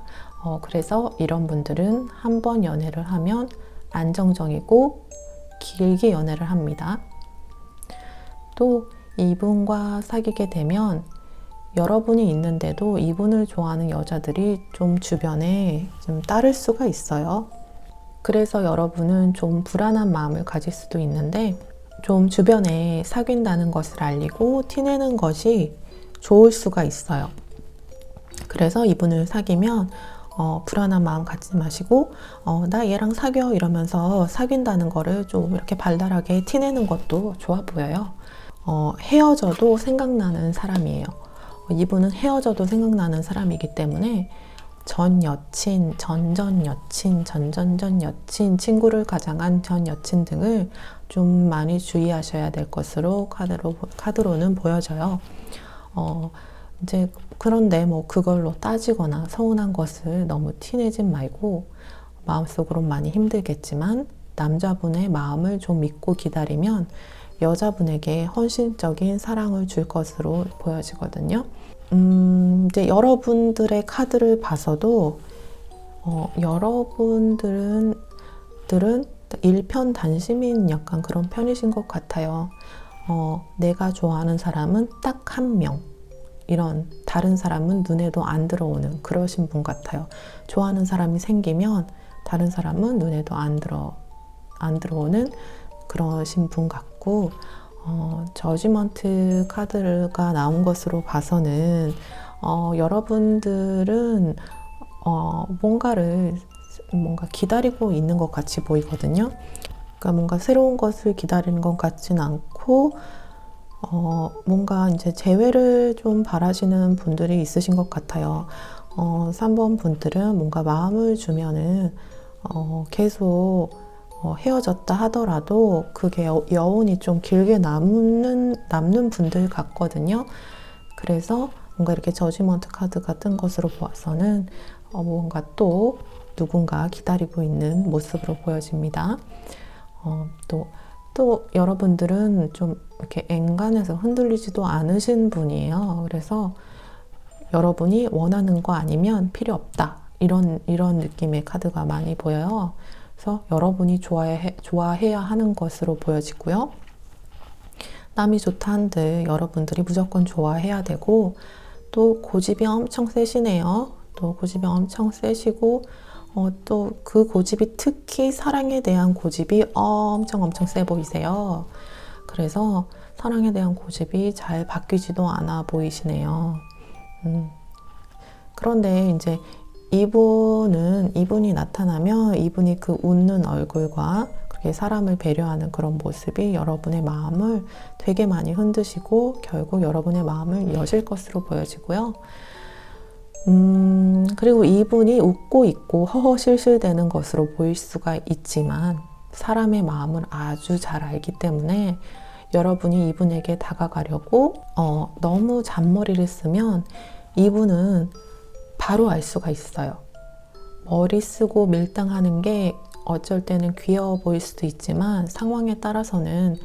그래서 이런 분들은 한 번 연애를 하면 안정적이고 길게 연애를 합니다. 또 이분과 사귀게 되면 여러분이 있는데도 이분을 좋아하는 여자들이 좀 주변에 좀 따를 수가 있어요. 그래서 여러분은 좀 불안한 마음을 가질 수도 있는데 좀 주변에 사귄다는 것을 알리고 티내는 것이 좋을 수가 있어요. 그래서 이분을 사귀면 불안한 마음 갖지 마시고 나 얘랑 사겨 이러면서 사귄다는 거를 좀 이렇게 발랄하게 티내는 것도 좋아 보여요. 헤어져도 생각나는 사람이에요. 이분은 헤어져도 생각나는 사람이기 때문에 전 여친, 전전 여친, 전전전 여친, 친구를 가장한 전 여친 등을 좀 많이 주의하셔야 될 것으로 카드로는 보여져요. 이제 그런데 뭐 그걸로 따지거나 서운한 것을 너무 티내진 말고 마음속으로 많이 힘들겠지만 남자분의 마음을 좀 믿고 기다리면 여자분에게 헌신적인 사랑을 줄 것으로 보여지거든요. 이제 여러분들의 카드를 봐서도 여러분들은 일편단심인 약간 그런 편이신 것 같아요. 내가 좋아하는 사람은 딱 한 명. 이런 다른 사람은 눈에도 안 들어오는 그러신 분 같아요. 좋아하는 사람이 생기면 다른 사람은 눈에도 안 들어오는 그러신 분 같고, 저지먼트 카드가 나온 것으로 봐서는 여러분들은 뭔가 기다리고 있는 것 같이 보이거든요. 그러니까 뭔가 새로운 것을 기다리는 것 같진 않고, 뭔가 이제 재회를 좀 바라시는 분들이 있으신 것 같아요. 3번 분들은 뭔가 마음을 주면은 계속 헤어졌다 하더라도 그게 여운이 좀 길게 남는 분들 같거든요. 그래서 뭔가 이렇게 저지먼트 카드가 뜬 것으로 보아서는 뭔가 또 누군가 기다리고 있는 모습으로 보여집니다. 또 여러분들은 좀 이렇게 엔간해서 흔들리지도 않으신 분이에요. 그래서 여러분이 원하는 거 아니면 필요 없다. 이런 느낌의 카드가 많이 보여요. 그래서 여러분이 좋아해야 하는 것으로 보여지고요. 남이 좋다 한들 여러분들이 무조건 좋아해야 되고, 또 고집이 엄청 세시네요. 또 고집이 엄청 세시고, 또 그 고집이 특히 사랑에 대한 고집이 엄청 세 보이세요. 그래서 사랑에 대한 고집이 잘 바뀌지도 않아 보이시네요. 그런데 이제 이분이 나타나면 이분이 그 웃는 얼굴과 그렇게 사람을 배려하는 그런 모습이 여러분의 마음을 되게 많이 흔드시고 결국 여러분의 마음을 여실 것으로 보여지고요. 그리고 이분이 웃고 있고 허허실실대는 것으로 보일 수가 있지만 사람의 마음을 아주 잘 알기 때문에 여러분이 이분에게 다가가려고 너무 잔머리를 쓰면 이분은 바로 알 수가 있어요. 머리 쓰고 밀당하는 게 어쩔 때는 귀여워 보일 수도 있지만 상황에 따라서는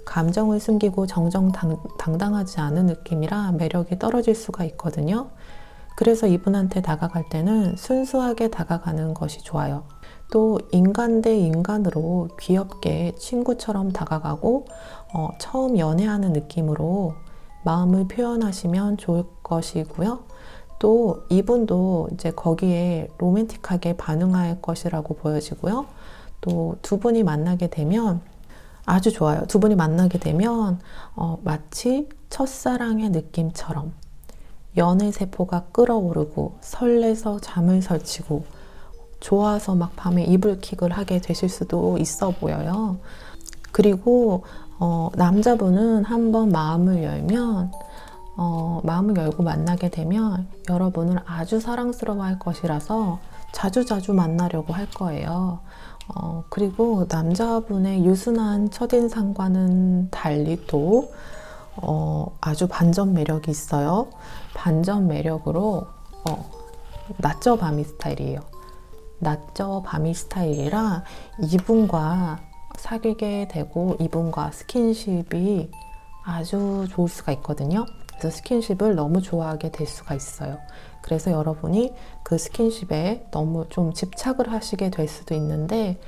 감정을 숨기고 정정당당하지 않은 느낌이라 매력이 떨어질 수가 있거든요. 그래서 이분한테 다가갈 때는 순수하게 다가가는 것이 좋아요. 또 인간 대 인간으로 귀엽게 친구처럼 다가가고 처음 연애하는 느낌으로 마음을 표현하시면 좋을 것이고요. 또 이분도 이제 거기에 로맨틱하게 반응할 것이라고 보여지고요. 또 두 분이 만나게 되면 아주 좋아요. 두 분이 만나게 되면 마치 첫사랑의 느낌처럼 연애 세포가 끓어오르고 설레서 잠을 설치고 좋아서 막 밤에 이불킥을 하게 되실 수도 있어 보여요. 그리고 남자분은 한번 마음을 열고 만나게 되면 여러분을 아주 사랑스러워할 것이라서 자주자주 만나려고 할 거예요. 그리고 남자분의 유순한 첫인상과는 달리 또 아주 반전 매력이 있어요. 반전 매력으로 낮저 밤이 스타일이에요. 낮저 밤이 스타일이라 이분과 사귀게 되고 이분과 스킨십이 아주 좋을 수가 있거든요. 그래서 스킨십을 너무 좋아하게 될 수가 있어요. 그래서 여러분이 그 스킨십에 너무 좀 집착을 하시게 될 수도 있는데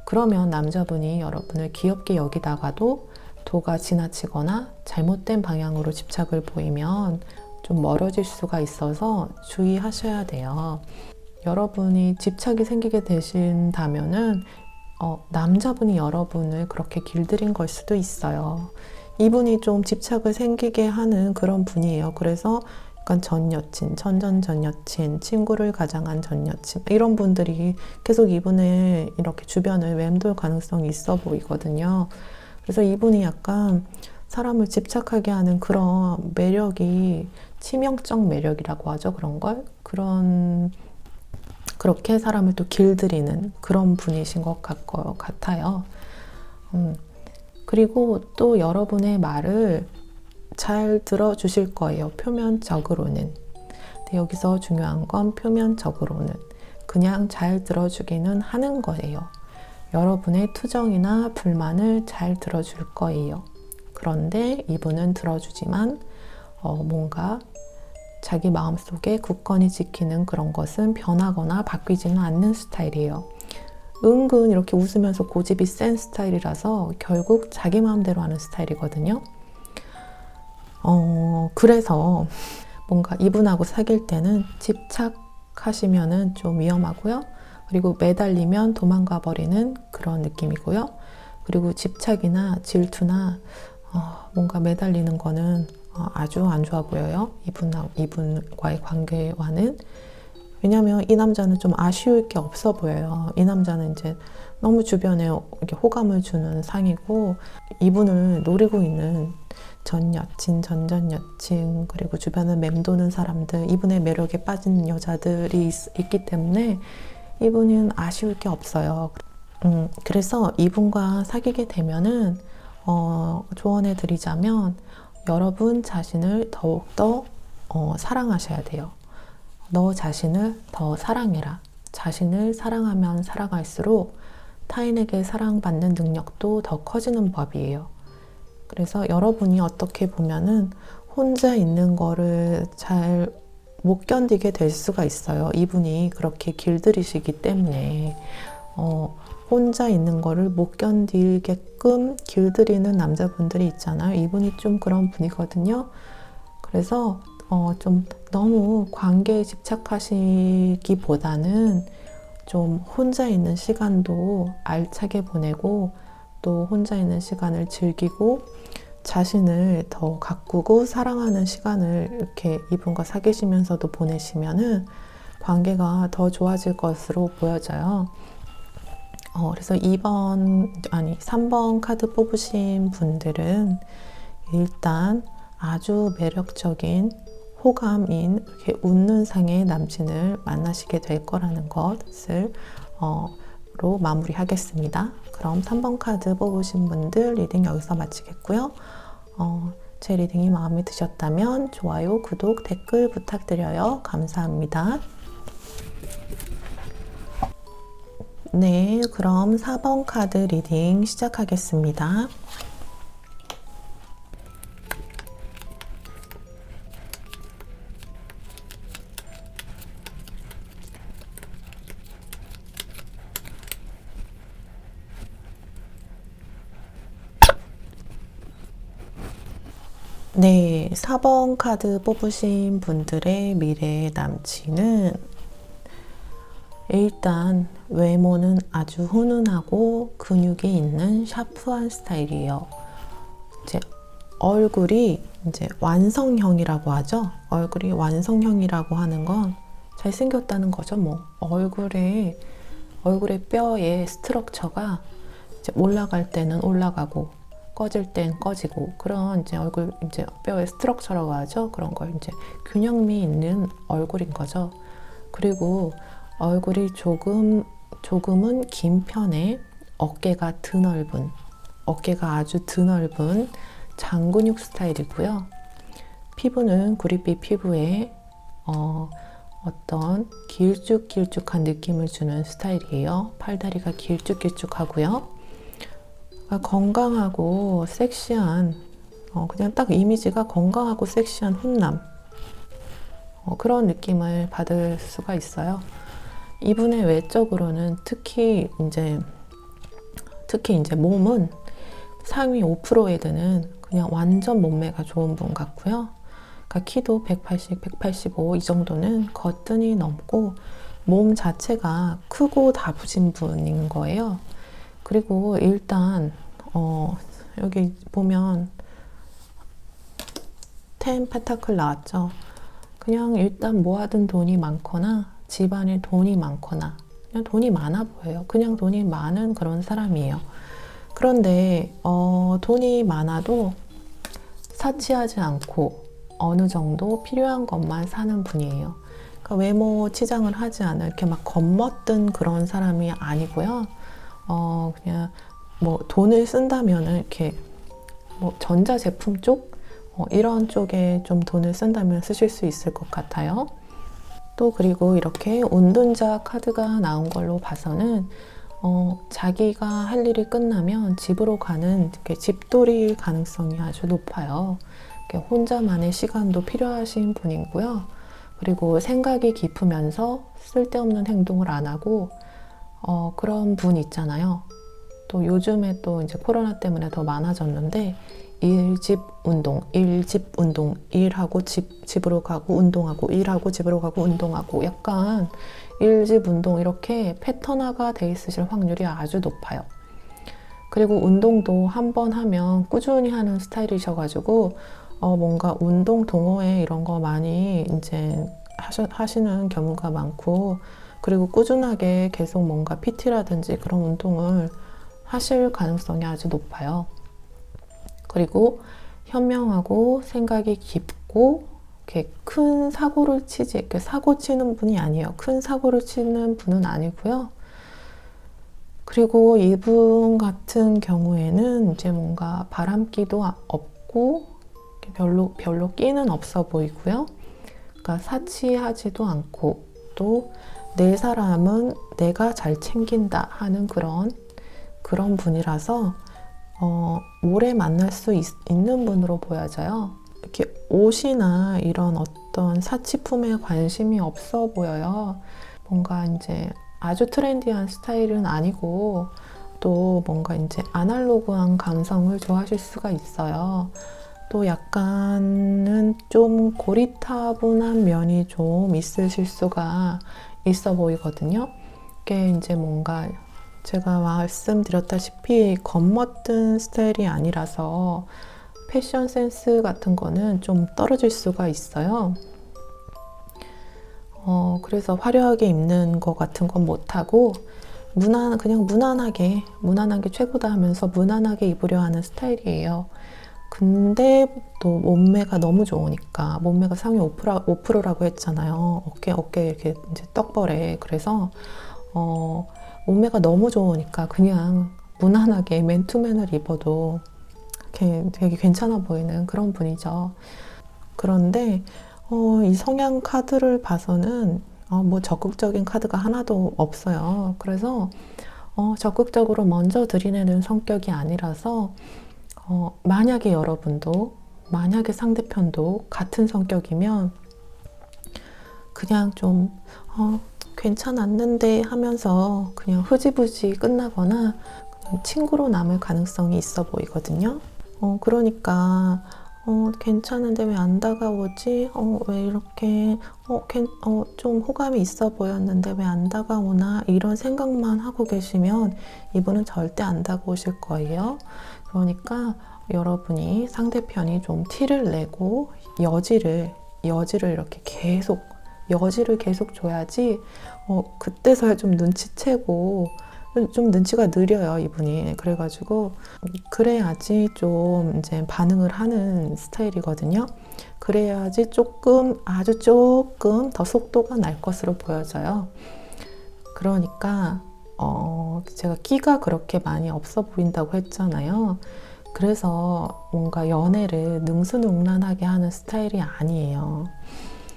그러면 남자분이 여러분을 귀엽게 여기다가도 도가 지나치거나 잘못된 방향으로 집착을 보이면 좀 멀어질 수가 있어서 주의하셔야 돼요. 여러분이 집착이 생기게 되신다면은 남자분이 여러분을 그렇게 길들인 걸 수도 있어요. 이분이 좀 집착을 생기게 하는 그런 분이에요. 그래서 약간 전 여친, 전 여친, 친구를 가장한 전 여친 이런 분들이 계속 이분을 이렇게 주변을 맴돌 가능성이 있어 보이거든요. 그래서 이분이 약간 사람을 집착하게 하는 그런 매력이 치명적 매력이라고 하죠. 그런 걸. 그렇게 사람을 또 길들이는 그런 분이신 것 같아요. 그리고 또 여러분의 말을 잘 들어주실 거예요. 표면적으로는. 근데 여기서 중요한 건 표면적으로는 그냥 잘 들어주기는 하는 거예요. 여러분의 투정이나 불만을 잘 들어줄 거예요. 그런데 이분은 들어주지만 뭔가 자기 마음속에 굳건히 지키는 그런 것은 변하거나 바뀌지는 않는 스타일이에요. 은근 이렇게 웃으면서 고집이 센 스타일이라서 결국 자기 마음대로 하는 스타일이거든요. 그래서 뭔가 이분하고 사귈 때는 집착하시면은 좀 위험하고요. 그리고 매달리면 도망가 버리는 그런 느낌이고요. 그리고 집착이나 질투나 뭔가 매달리는 거는 아주 안 좋아 보여요. 이분과의 관계와는. 왜냐면 이 남자는 좀 아쉬울 게 없어 보여요. 이 남자는 이제 너무 주변에 이렇게 호감을 주는 상이고, 이분을 노리고 있는 전 여친, 전 여친, 그리고 주변을 맴도는 사람들, 이분의 매력에 빠진 여자들이 있기 때문에 이분은 아쉬울 게 없어요. 그래서 이분과 사귀게 되면은 조언해 드리자면, 여러분 자신을 더욱더 사랑하셔야 돼요. 너 자신을 더 사랑해라. 자신을 사랑하면 살아갈수록 타인에게 사랑받는 능력도 더 커지는 법이에요. 그래서 여러분이 어떻게 보면은 혼자 있는 거를 잘 못 견디게 될 수가 있어요. 이분이 그렇게 길들이시기 때문에 혼자 있는 거를 못 견디게끔 길들이는 남자분들이 있잖아요. 이분이 좀 그런 분이거든요. 그래서 좀 너무 관계에 집착하시기보다는 좀 혼자 있는 시간도 알차게 보내고, 또 혼자 있는 시간을 즐기고 자신을 더 가꾸고 사랑하는 시간을 이렇게 이분과 사귀시면서도 보내시면은 관계가 더 좋아질 것으로 보여져요. 그래서 3번 카드 뽑으신 분들은 일단 아주 매력적인 호감인 이렇게 웃는 상의 남친을 만나시게 될 거라는 것을 로 마무리하겠습니다. 그럼 3번 카드 뽑으신 분들 리딩 여기서 마치겠고요. 제 리딩이 마음에 드셨다면 좋아요, 구독, 댓글 부탁드려요. 감사합니다. 네, 그럼 4번 카드 리딩 시작하겠습니다. 네, 4번 카드 뽑으신 분들의 미래의 남친은 일단 외모는 아주 훈훈하고 근육이 있는 샤프한 스타일이에요. 이제 얼굴이 이제 완성형이라고 하죠. 얼굴이 완성형이라고 하는 건 잘생겼다는 거죠. 뭐 얼굴의 뼈의 스트럭처가 이제 올라갈 때는 올라가고 꺼질 땐 꺼지고, 그런 이제 얼굴 이제 뼈의 스트럭처라고 하죠. 그런 걸 이제 균형미 있는 얼굴인 거죠. 그리고 얼굴이 조금은 긴 편에 어깨가 아주 드넓은 장근육 스타일이고요. 피부는 구릿빛 피부에 어떤 길쭉길쭉한 느낌을 주는 스타일이에요. 팔다리가 길쭉길쭉하고요. 건강하고 섹시한, 그냥 딱 이미지가 건강하고 섹시한 훈남, 그런 느낌을 받을 수가 있어요. 이분의 외적으로는 특히 이제 몸은 상위 5%에 드는 그냥 완전 몸매가 좋은 분 같고요. 그러니까 키도 180, 185 이 정도는 거뜬히 넘고 몸 자체가 크고 다부진 분인 거예요. 그리고 일단 여기 보면 10 펜타클 나왔죠. 그냥 일단 모아둔 돈이 많거나 집안에 돈이 많거나 그냥 돈이 많아 보여요. 그냥 돈이 많은 그런 사람이에요. 그런데 돈이 많아도 사치하지 않고 어느 정도 필요한 것만 사는 분이에요. 그러니까 외모 치장을 하지 않을 이렇게 막 겉멋든 그런 사람이 아니고요. 그냥 뭐 돈을 쓴다면은 이렇게 뭐 전자제품 쪽 이런 쪽에 좀 돈을 쓴다면 쓰실 수 있을 것 같아요. 또 그리고 이렇게 운둔자 카드가 나온 걸로 봐서는 자기가 할 일이 끝나면 집으로 가는 이렇게 집돌이일 가능성이 아주 높아요. 혼자만의 시간도 필요하신 분이고요. 그리고 생각이 깊으면서 쓸데없는 행동을 안 하고 그런 분 있잖아요. 또 요즘에 또 이제 코로나 때문에 더 많아졌는데 일집 운동, 일집 운동, 일하고 집으로 가고 운동하고, 일하고 집으로 가고 운동하고, 약간 일집 운동 이렇게 패턴화가 돼 있으실 확률이 아주 높아요. 그리고 운동도 한 번 하면 꾸준히 하는 스타일이셔가지고 뭔가 운동 동호회 이런 거 많이 이제 하시는 경우가 많고, 그리고 꾸준하게 계속 뭔가 PT라든지 그런 운동을 하실 가능성이 아주 높아요. 그리고 현명하고 생각이 깊고 이렇게 큰 사고를 치지, 이렇게 사고 치는 분이 아니에요. 큰 사고를 치는 분은 아니고요. 그리고 이분 같은 경우에는 이제 뭔가 바람기도 없고 별로 끼는 없어 보이고요. 그러니까 사치하지도 않고, 또 내 사람은 내가 잘 챙긴다 하는 그런 분이라서 오래 만날 수 있는 분으로 보여져요. 이렇게 옷이나 이런 어떤 사치품에 관심이 없어 보여요. 뭔가 이제 아주 트렌디한 스타일은 아니고, 또 뭔가 이제 아날로그한 감성을 좋아하실 수가 있어요. 또 약간은 좀 고리타분한 면이 좀 있으실 수가 있어 보이거든요. 이게 이제 뭔가 제가 말씀드렸다시피 겉멋든 스타일이 아니라서 패션 센스 같은 거는 좀 떨어질 수가 있어요. 그래서 화려하게 입는 거 같은 건 못하고, 그냥 무난하게 최고다 하면서 무난하게 입으려 하는 스타일이에요. 근데 또 몸매가 너무 좋으니까, 몸매가 상위 5%라고 했잖아요. 어깨 이렇게 이제 떡벌에. 그래서 몸매가 너무 좋으니까 그냥 무난하게 맨투맨을 입어도 되게 괜찮아 보이는 그런 분이죠. 그런데 이 성향 카드를 봐서는 뭐 적극적인 카드가 하나도 없어요. 그래서 적극적으로 먼저 들이대는 성격이 아니라서, 만약에 상대편도 같은 성격이면 그냥 좀 괜찮았는데 하면서 그냥 흐지부지 끝나거나 그냥 친구로 남을 가능성이 있어 보이거든요. 그러니까 괜찮은데 왜 안 다가오지? 왜 이렇게 좀 호감이 있어 보였는데 왜 안 다가오나? 이런 생각만 하고 계시면 이분은 절대 안 다가오실 거예요. 그러니까 여러분이 상대편이 좀 티를 내고 여지를 이렇게 여지를 계속 줘야지, 그때서야 좀 눈치채고, 좀 눈치가 느려요, 이분이. 그래가지고 그래야지 좀 이제 반응을 하는 스타일이거든요. 그래야지 아주 조금 더 속도가 날 것으로 보여져요. 그러니까 제가 끼가 그렇게 많이 없어 보인다고 했잖아요. 그래서 뭔가 연애를 능수능란하게 하는 스타일이 아니에요.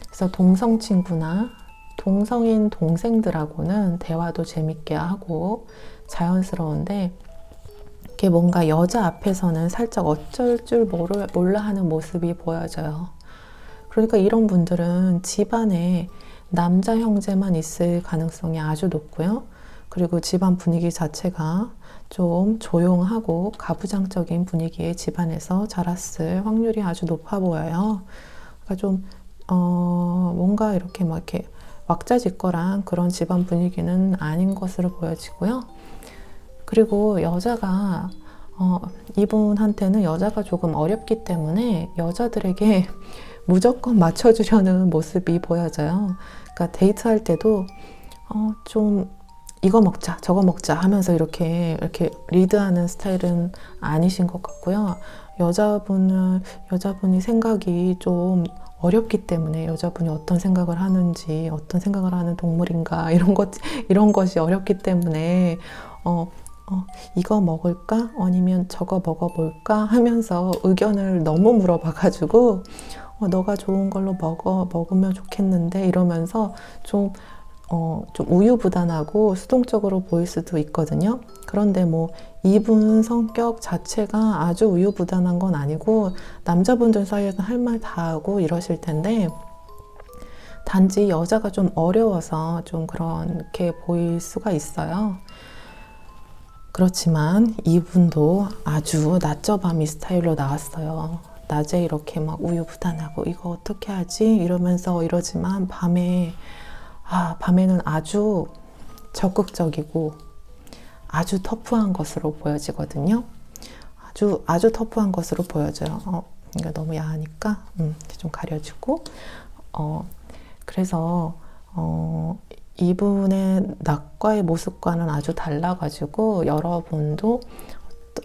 그래서 동성 친구나 동성인 동생들하고는 대화도 재밌게 하고 자연스러운데, 이게 뭔가 여자 앞에서는 살짝 어쩔 줄 몰라 하는 모습이 보여져요. 그러니까 이런 분들은 집안에 남자 형제만 있을 가능성이 아주 높고요. 그리고 집안 분위기 자체가 좀 조용하고 가부장적인 분위기의 집안에서 자랐을 확률이 아주 높아 보여요. 그러니까 좀 뭔가 이렇게 막 이렇게 왁자지껄한 그런 집안 분위기는 아닌 것으로 보여지고요. 그리고 여자가 이분한테는 여자가 조금 어렵기 때문에 여자들에게 무조건 맞춰주려는 모습이 보여져요. 그러니까 데이트할 때도 좀 이거 먹자 저거 먹자 하면서 이렇게 리드하는 스타일은 아니신 것 같고요. 여자분이 생각이 좀 어렵기 때문에, 여자분이 어떤 생각을 하는지, 어떤 생각을 하는 동물인가, 이런 것이 어렵기 때문에 이거 먹을까? 아니면 저거 먹어볼까? 하면서 의견을 너무 물어봐가지고 너가 좋은 걸로 먹으면 좋겠는데 이러면서 좀 우유부단하고 수동적으로 보일 수도 있거든요. 그런데 뭐 이분 성격 자체가 아주 우유부단한 건 아니고 남자분들 사이에서 할 말 다 하고 이러실 텐데, 단지 여자가 좀 어려워서 좀 그렇게 보일 수가 있어요. 그렇지만 이분도 아주 낮저밤이 스타일로 나왔어요. 낮에 이렇게 막 우유부단하고 이거 어떻게 하지? 이러면서 이러지만 밤에는 아주 적극적이고 아주 터프한 것으로 보여지거든요. 아주 터프한 것으로 보여져요. 이거 너무 야하니까 이렇게 좀 가려주고 그래서 이분의 낮과의 모습과는 아주 달라가지고 여러분도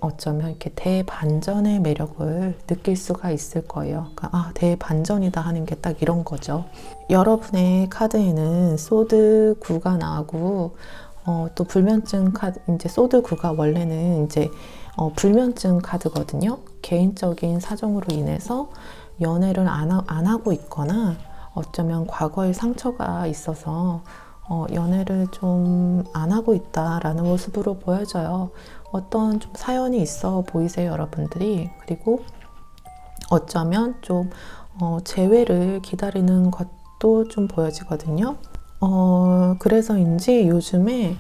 어쩌면 이렇게 대반전의 매력을 느낄 수가 있을 거예요. 그러니까 대반전이다 하는 게 딱 이런 거죠. 여러분의 카드에는 소드 9가 나오고 또 불면증 카드, 이제 소드 9가 원래는 이제 불면증 카드거든요. 개인적인 사정으로 인해서 연애를 안 하고 있거나 어쩌면 과거에 상처가 있어서 연애를 좀 안 하고 있다라는 모습으로 보여져요. 어떤 좀 사연이 있어 보이세요, 여러분들이. 그리고 어쩌면 좀 재회를 기다리는 것도 좀 보여지거든요. 그래서인지 요즘에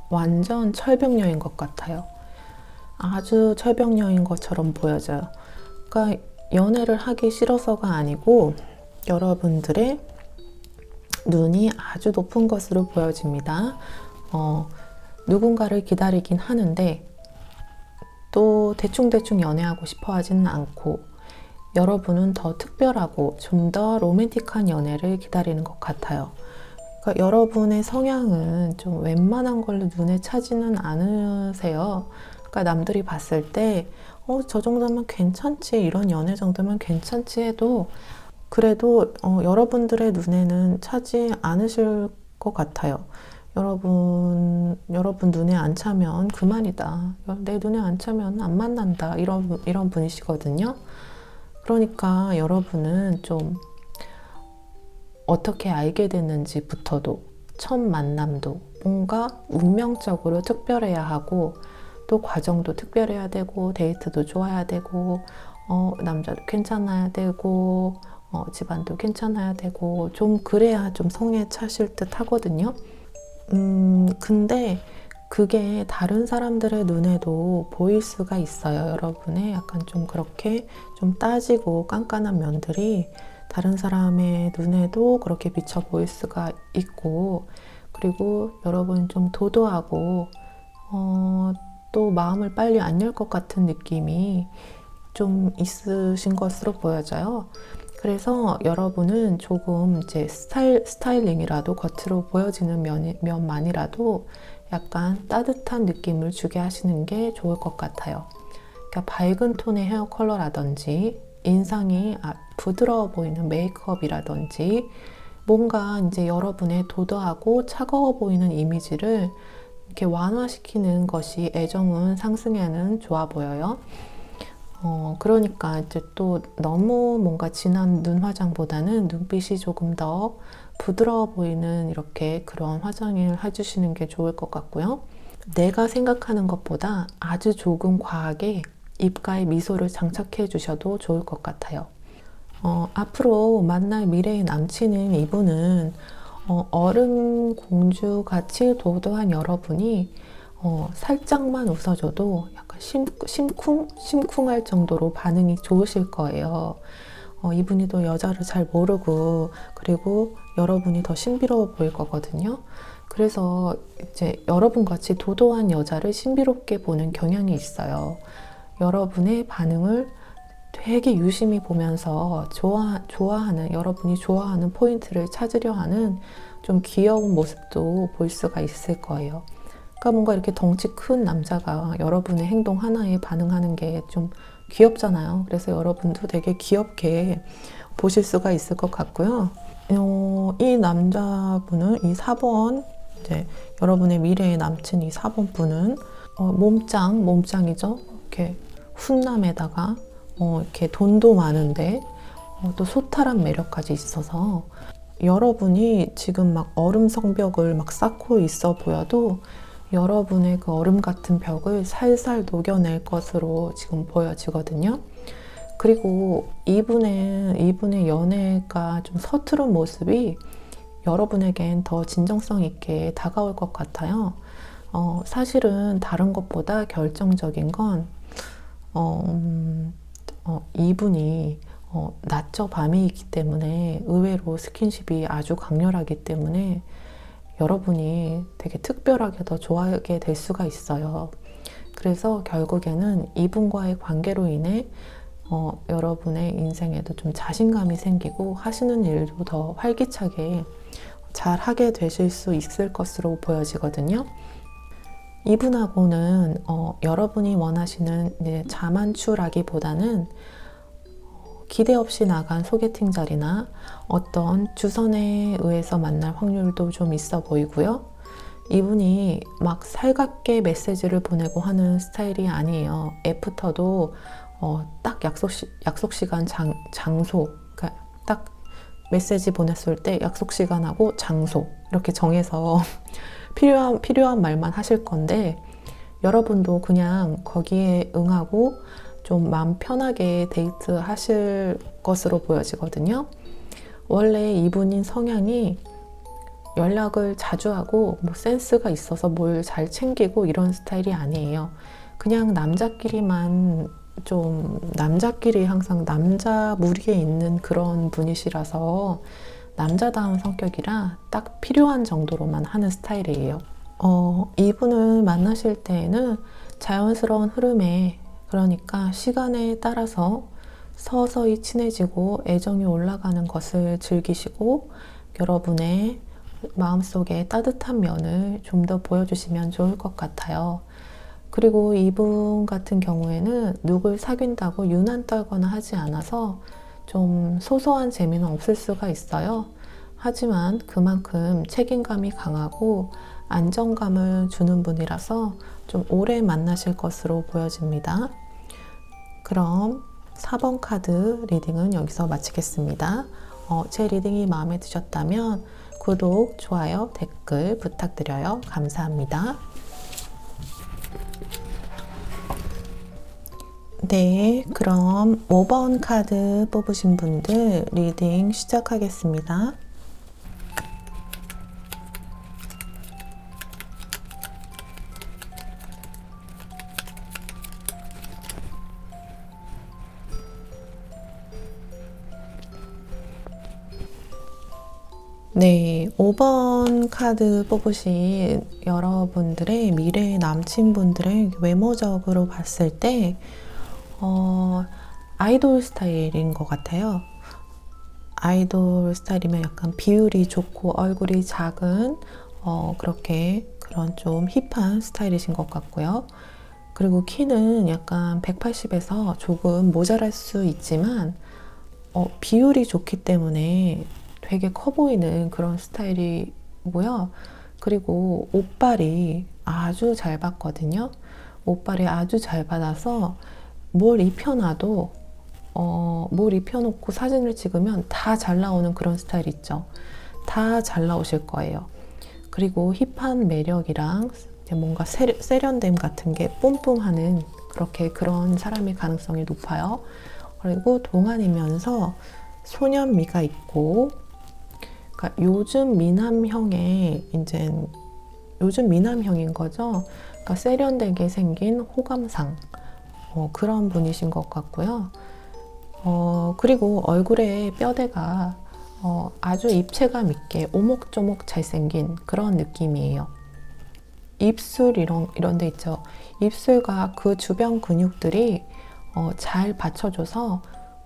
완전 철벽녀인 것 같아요. 아주 철벽녀인 것처럼 보여져요. 그러니까 연애를 하기 싫어서가 아니고 여러분들의 눈이 아주 높은 것으로 보여집니다. 누군가를 기다리긴 하는데 또 대충대충 연애하고 싶어 하지는 않고 여러분은 더 특별하고 좀 더 로맨틱한 연애를 기다리는 것 같아요. 그러니까 여러분의 성향은 좀 웬만한 걸로 눈에 차지는 않으세요. 그러니까 남들이 봤을 때 저 정도면 괜찮지, 이런 연애 정도면 괜찮지 해도 그래도 여러분들의 눈에는 차지 않으실 것 같아요. 여러분 눈에 안 차면 그만이다. 내 눈에 안 차면 안 만난다. 이런 분이시거든요. 그러니까 여러분은 좀 어떻게 알게 됐는지부터도 첫 만남도 뭔가 운명적으로 특별해야 하고 또 과정도 특별해야 되고 데이트도 좋아야 되고 남자도 괜찮아야 되고 집안도 괜찮아야 되고 좀 그래야 좀 성에 차실 듯 하거든요. 근데 그게 다른 사람들의 눈에도 보일 수가 있어요. 여러분의 약간 좀 그렇게 좀 따지고 깐깐한 면들이 다른 사람의 눈에도 그렇게 비쳐 보일 수가 있고, 그리고 여러분 좀 도도하고 또 마음을 빨리 안 열 것 같은 느낌이 좀 있으신 것으로 보여져요. 그래서 여러분은 조금 이제 스타일링이라도 겉으로 보여지는 면만이라도 약간 따뜻한 느낌을 주게 하시는 게 좋을 것 같아요. 그러니까 밝은 톤의 헤어 컬러라든지 인상이 부드러워 보이는 메이크업이라든지 뭔가 이제 여러분의 도도하고 차가워 보이는 이미지를 이렇게 완화시키는 것이 애정운 상승에는 좋아 보여요. 그러니까 이제 또 너무 뭔가 진한 눈 화장보다는 눈빛이 조금 더 부드러워 보이는 이렇게 그런 화장을 해주시는 게 좋을 것 같고요. 내가 생각하는 것보다 아주 조금 과하게 입가에 미소를 장착해 주셔도 좋을 것 같아요. 앞으로 만날 미래의 남친인 이분은 얼음 공주 같이 도도한 여러분이 살짝만 웃어줘도 약간 심쿵할 정도로 반응이 좋으실 거예요. 이분이 또 여자를 잘 모르고 그리고 여러분이 더 신비로워 보일 거거든요. 그래서 이제 여러분같이 도도한 여자를 신비롭게 보는 경향이 있어요. 여러분의 반응을 되게 유심히 보면서 좋아하는, 여러분이 좋아하는 포인트를 찾으려 하는 좀 귀여운 모습도 볼 수가 있을 거예요. 그러니까 뭔가 이렇게 덩치 큰 남자가 여러분의 행동 하나에 반응하는 게 좀 귀엽잖아요. 그래서 여러분도 되게 귀엽게 보실 수가 있을 것 같고요. 이 남자분은 이 4번, 이제 여러분의 미래의 남친 이 4번 분은 몸짱이죠. 이렇게 훈남에다가 이렇게 돈도 많은데 또 소탈한 매력까지 있어서 여러분이 지금 막 얼음 성벽을 막 쌓고 있어 보여도 여러분의 그 얼음 같은 벽을 살살 녹여낼 것으로 지금 보여지거든요. 그리고 이분의 연애가 좀 서투른 모습이 여러분에겐 더 진정성 있게 다가올 것 같아요. 사실은 다른 것보다 결정적인 건 이분이 낮저 밤이 있기 때문에 의외로 스킨십이 아주 강렬하기 때문에 여러분이 되게 특별하게 더 좋아하게 될 수가 있어요. 그래서 결국에는 이분과의 관계로 인해 여러분의 인생에도 좀 자신감이 생기고 하시는 일도 더 활기차게 잘 하게 되실 수 있을 것으로 보여지거든요. 이분하고는 여러분이 원하시는 자만추라기보다는 기대 없이 나간 소개팅 자리나 어떤 주선에 의해서 만날 확률도 좀 있어 보이고요. 이분이 막 살갑게 메시지를 보내고 하는 스타일이 아니에요. 애프터도 딱 약속 시간 장소, 그러니까 딱 메시지 보냈을 때 약속 시간하고 장소 이렇게 정해서 필요한 말만 하실 건데, 여러분도 그냥 거기에 응하고 좀 마음 편하게 데이트 하실 것으로 보여지거든요. 원래 이분인 성향이 연락을 자주 하고 뭐 센스가 있어서 뭘 잘 챙기고 이런 스타일이 아니에요. 그냥 남자끼리 항상 남자 무리에 있는 그런 분이시라서 남자다운 성격이라 딱 필요한 정도로만 하는 스타일이에요. 이분을 만나실 때에는 자연스러운 흐름에, 그러니까 시간에 따라서 서서히 친해지고 애정이 올라가는 것을 즐기시고 여러분의 마음속에 따뜻한 면을 좀 더 보여주시면 좋을 것 같아요. 그리고 이분 같은 경우에는 누굴 사귄다고 유난 떨거나 하지 않아서 좀 소소한 재미는 없을 수가 있어요. 하지만 그만큼 책임감이 강하고 안정감을 주는 분이라서 좀 오래 만나실 것으로 보여집니다. 그럼 4번 카드 리딩은 여기서 마치겠습니다. 제 리딩이 마음에 드셨다면 구독, 좋아요, 댓글 부탁드려요. 감사합니다. 네, 그럼 5번 카드 뽑으신 분들 리딩 시작하겠습니다. 네, 5번 카드 뽑으신 여러분들의 미래의 남친분들의 외모적으로 봤을 때 아이돌 스타일인 것 같아요. 아이돌 스타일이면 약간 비율이 좋고 얼굴이 작은 그런 좀 힙한 스타일이신 것 같고요. 그리고 키는 약간 180에서 조금 모자랄 수 있지만 비율이 좋기 때문에 되게 커 보이는 그런 스타일이고요. 그리고 옷빨이 아주 잘 받거든요. 옷빨이 아주 잘 받아서 뭘 입혀놔도 뭘 입혀놓고 사진을 찍으면 다 잘 나오는 그런 스타일 있죠. 다 잘 나오실 거예요. 그리고 힙한 매력이랑 뭔가 세련됨 같은 게 뿜뿜하는 그런 사람일 가능성이 높아요. 그리고 동안이면서 소년미가 있고, 그러니까 요즘 미남형인 거죠. 그러니까 세련되게 생긴 호감상 그런 분이신 것 같고요. 그리고 얼굴에 뼈대가 아주 입체감 있게 오목조목 잘생긴 그런 느낌이에요. 입술 이런 데 있죠. 입술과 그 주변 근육들이 잘 받쳐줘서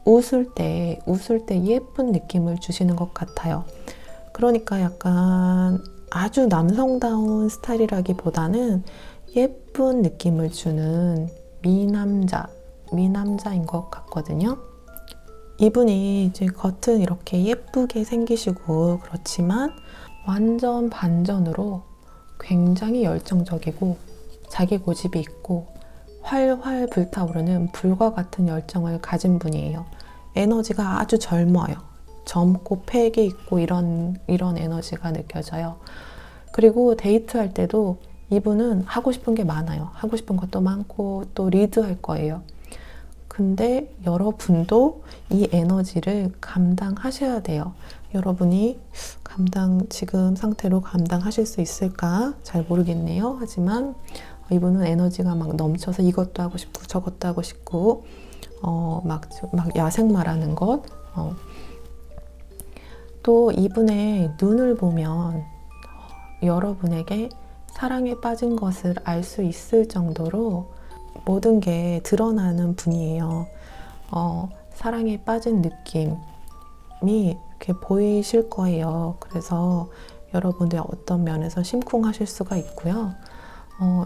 웃을 때 예쁜 느낌을 주시는 것 같아요. 그러니까 약간 아주 남성다운 스타일이라기보다는 예쁜 느낌을 주는 미남자인 것 같거든요. 이분이 이제 겉은 이렇게 예쁘게 생기시고 그렇지만 완전 반전으로 굉장히 열정적이고 자기 고집이 있고 활활 불타오르는 불과 같은 열정을 가진 분이에요. 에너지가 아주 젊어요. 젊고 패기 있고 이런 에너지가 느껴져요. 그리고 데이트할 때도 이분은 하고 싶은 게 많아요. 하고 싶은 것도 많고 또 리드할 거예요. 근데 여러분도 이 에너지를 감당하셔야 돼요. 여러분이 지금 상태로 감당하실 수 있을까 잘 모르겠네요. 하지만 이분은 에너지가 막 넘쳐서 이것도 하고 싶고 저것도 하고 싶고 막 야생 말하는 것. 또 이분의 눈을 보면 여러분에게 사랑에 빠진 것을 알 수 있을 정도로 모든 게 드러나는 분이에요. 사랑에 빠진 느낌이 이렇게 보이실 거예요. 그래서 여러분들 어떤 면에서 심쿵하실 수가 있고요.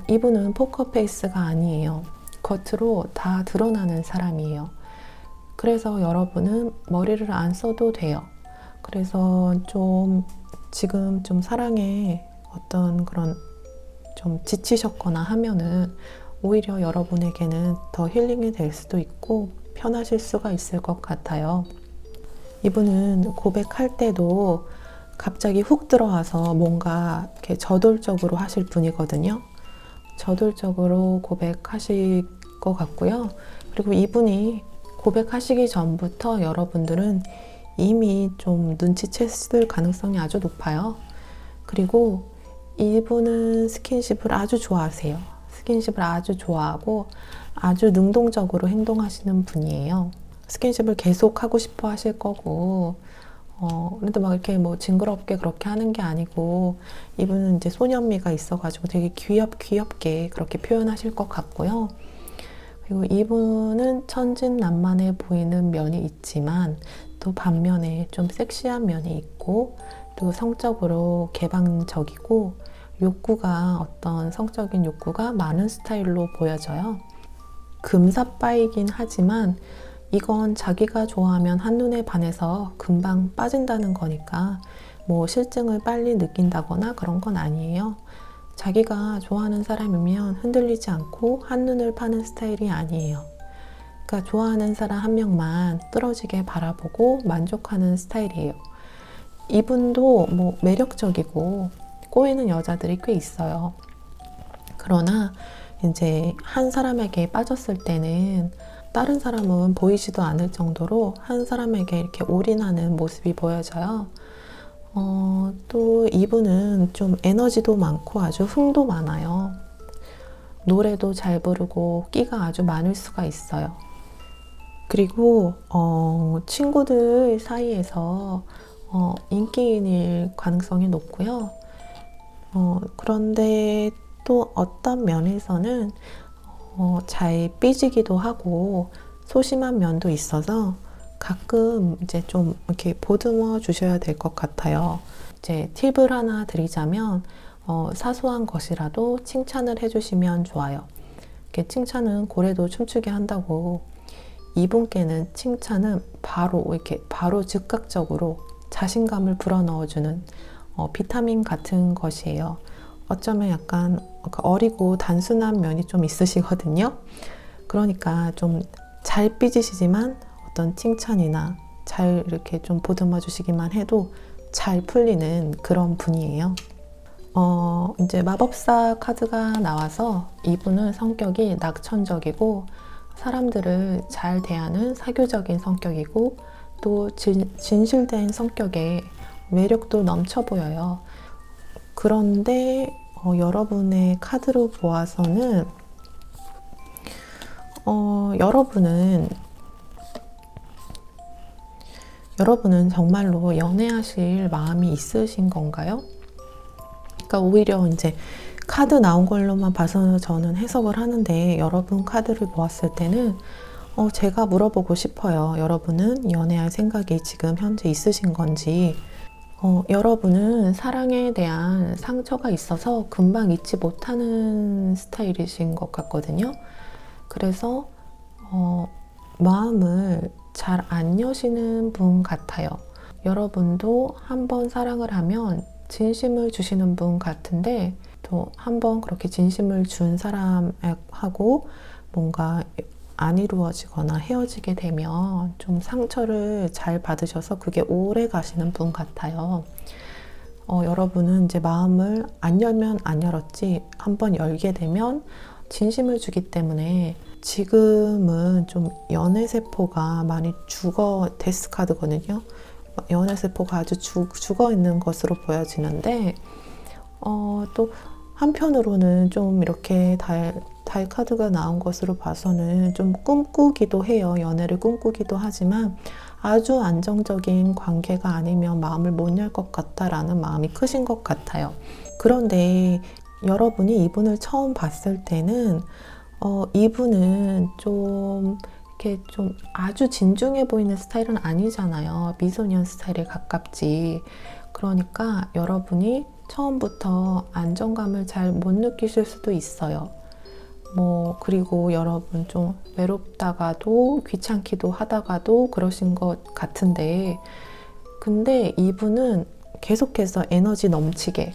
이분은 포커페이스가 아니에요. 겉으로 다 드러나는 사람이에요. 그래서 여러분은 머리를 안 써도 돼요. 그래서 지금 좀 사랑에 어떤 그런 좀 지치셨거나 하면은 오히려 여러분에게는 더 힐링이 될 수도 있고 편하실 수가 있을 것 같아요. 이분은 고백할 때도 갑자기 훅 들어와서 뭔가 이렇게 저돌적으로 하실 분이거든요. 저돌적으로 고백하실 것 같고요. 그리고 이분이 고백하시기 전부터 여러분들은 이미 좀 눈치챘을 가능성이 아주 높아요. 그리고 이분은 스킨십을 아주 좋아하세요. 스킨십을 아주 좋아하고 아주 능동적으로 행동하시는 분이에요. 스킨십을 계속 하고 싶어 하실 거고, 그런데 막 이렇게 뭐 징그럽게 그렇게 하는 게 아니고, 이분은 이제 소년미가 있어가지고 되게 귀엽게 그렇게 표현하실 것 같고요. 그리고 이분은 천진난만해 보이는 면이 있지만, 또 반면에 좀 섹시한 면이 있고, 또 성적으로 개방적이고, 어떤 성적인 욕구가 많은 스타일로 보여져요. 금사빠이긴 하지만 이건 자기가 좋아하면 한눈에 반해서 금방 빠진다는 거니까 뭐 실증을 빨리 느낀다거나 그런 건 아니에요. 자기가 좋아하는 사람이면 흔들리지 않고 한눈을 파는 스타일이 아니에요. 그러니까 좋아하는 사람 한 명만 뚫어지게 바라보고 만족하는 스타일이에요. 이분도 뭐 매력적이고 꼬이는 여자들이 꽤 있어요. 그러나 이제 한 사람에게 빠졌을 때는 다른 사람은 보이지도 않을 정도로 한 사람에게 이렇게 올인하는 모습이 보여져요. 또 이분은 좀 에너지도 많고 아주 흥도 많아요. 노래도 잘 부르고 끼가 아주 많을 수가 있어요. 그리고 친구들 사이에서 인기인일 가능성이 높고요. 그런데 또 어떤 면에서는 잘 삐지기도 하고 소심한 면도 있어서 가끔 이제 좀 이렇게 보듬어 주셔야 될 것 같아요. 이제 팁을 하나 드리자면 사소한 것이라도 칭찬을 해주시면 좋아요. 이렇게 칭찬은 고래도 춤추게 한다고. 이분께는 칭찬은 바로 즉각적으로 자신감을 불어넣어주는 비타민 같은 것이에요. 어쩌면 약간 어리고 단순한 면이 좀 있으시거든요. 그러니까 좀 잘 삐지시지만 어떤 칭찬이나 잘 이렇게 좀 보듬어 주시기만 해도 잘 풀리는 그런 분이에요. 이제 마법사 카드가 나와서 이분은 성격이 낙천적이고 사람들을 잘 대하는 사교적인 성격이고 또 진실된 성격에 매력도 넘쳐 보여요. 그런데 여러분의 카드로 보아서는 여러분은 정말로 연애하실 마음이 있으신 건가요? 그러니까 오히려 이제 카드 나온 걸로만 봐서 저는 해석을 하는데 여러분 카드를 보았을 때는 제가 물어보고 싶어요. 여러분은 연애할 생각이 지금 현재 있으신 건지, 여러분은 사랑에 대한 상처가 있어서 금방 잊지 못하는 스타일이신 것 같거든요. 그래서 마음을 잘 안 여시는 분 같아요. 여러분도 한번 사랑을 하면 진심을 주시는 분 같은데 또 한번 그렇게 진심을 준 사람하고 뭔가 안 이루어지거나 헤어지게 되면 좀 상처를 잘 받으셔서 그게 오래 가시는 분 같아요. 여러분은 이제 마음을 안 열면 안 열었지 한번 열게 되면 진심을 주기 때문에 지금은 좀 연애세포가 많이 죽어 데스 카드거든요. 연애세포가 아주 죽어 있는 것으로 보여지는데, 또 한편으로는 좀 이렇게 달 카드가 나온 것으로 봐서는 좀 꿈꾸기도 해요. 연애를 꿈꾸기도 하지만 아주 안정적인 관계가 아니면 마음을 못 열 것 같다라는 마음이 크신 것 같아요. 그런데 여러분이 이분을 처음 봤을 때는 이분은 좀 이렇게 좀 아주 진중해 보이는 스타일은 아니잖아요. 미소년 스타일에 가깝지. 그러니까 여러분이 처음부터 안정감을 잘 못 느끼실 수도 있어요. 그리고 여러분 좀 외롭다가도 귀찮기도 하다가도 그러신 것 같은데, 근데 이분은 계속해서 에너지 넘치게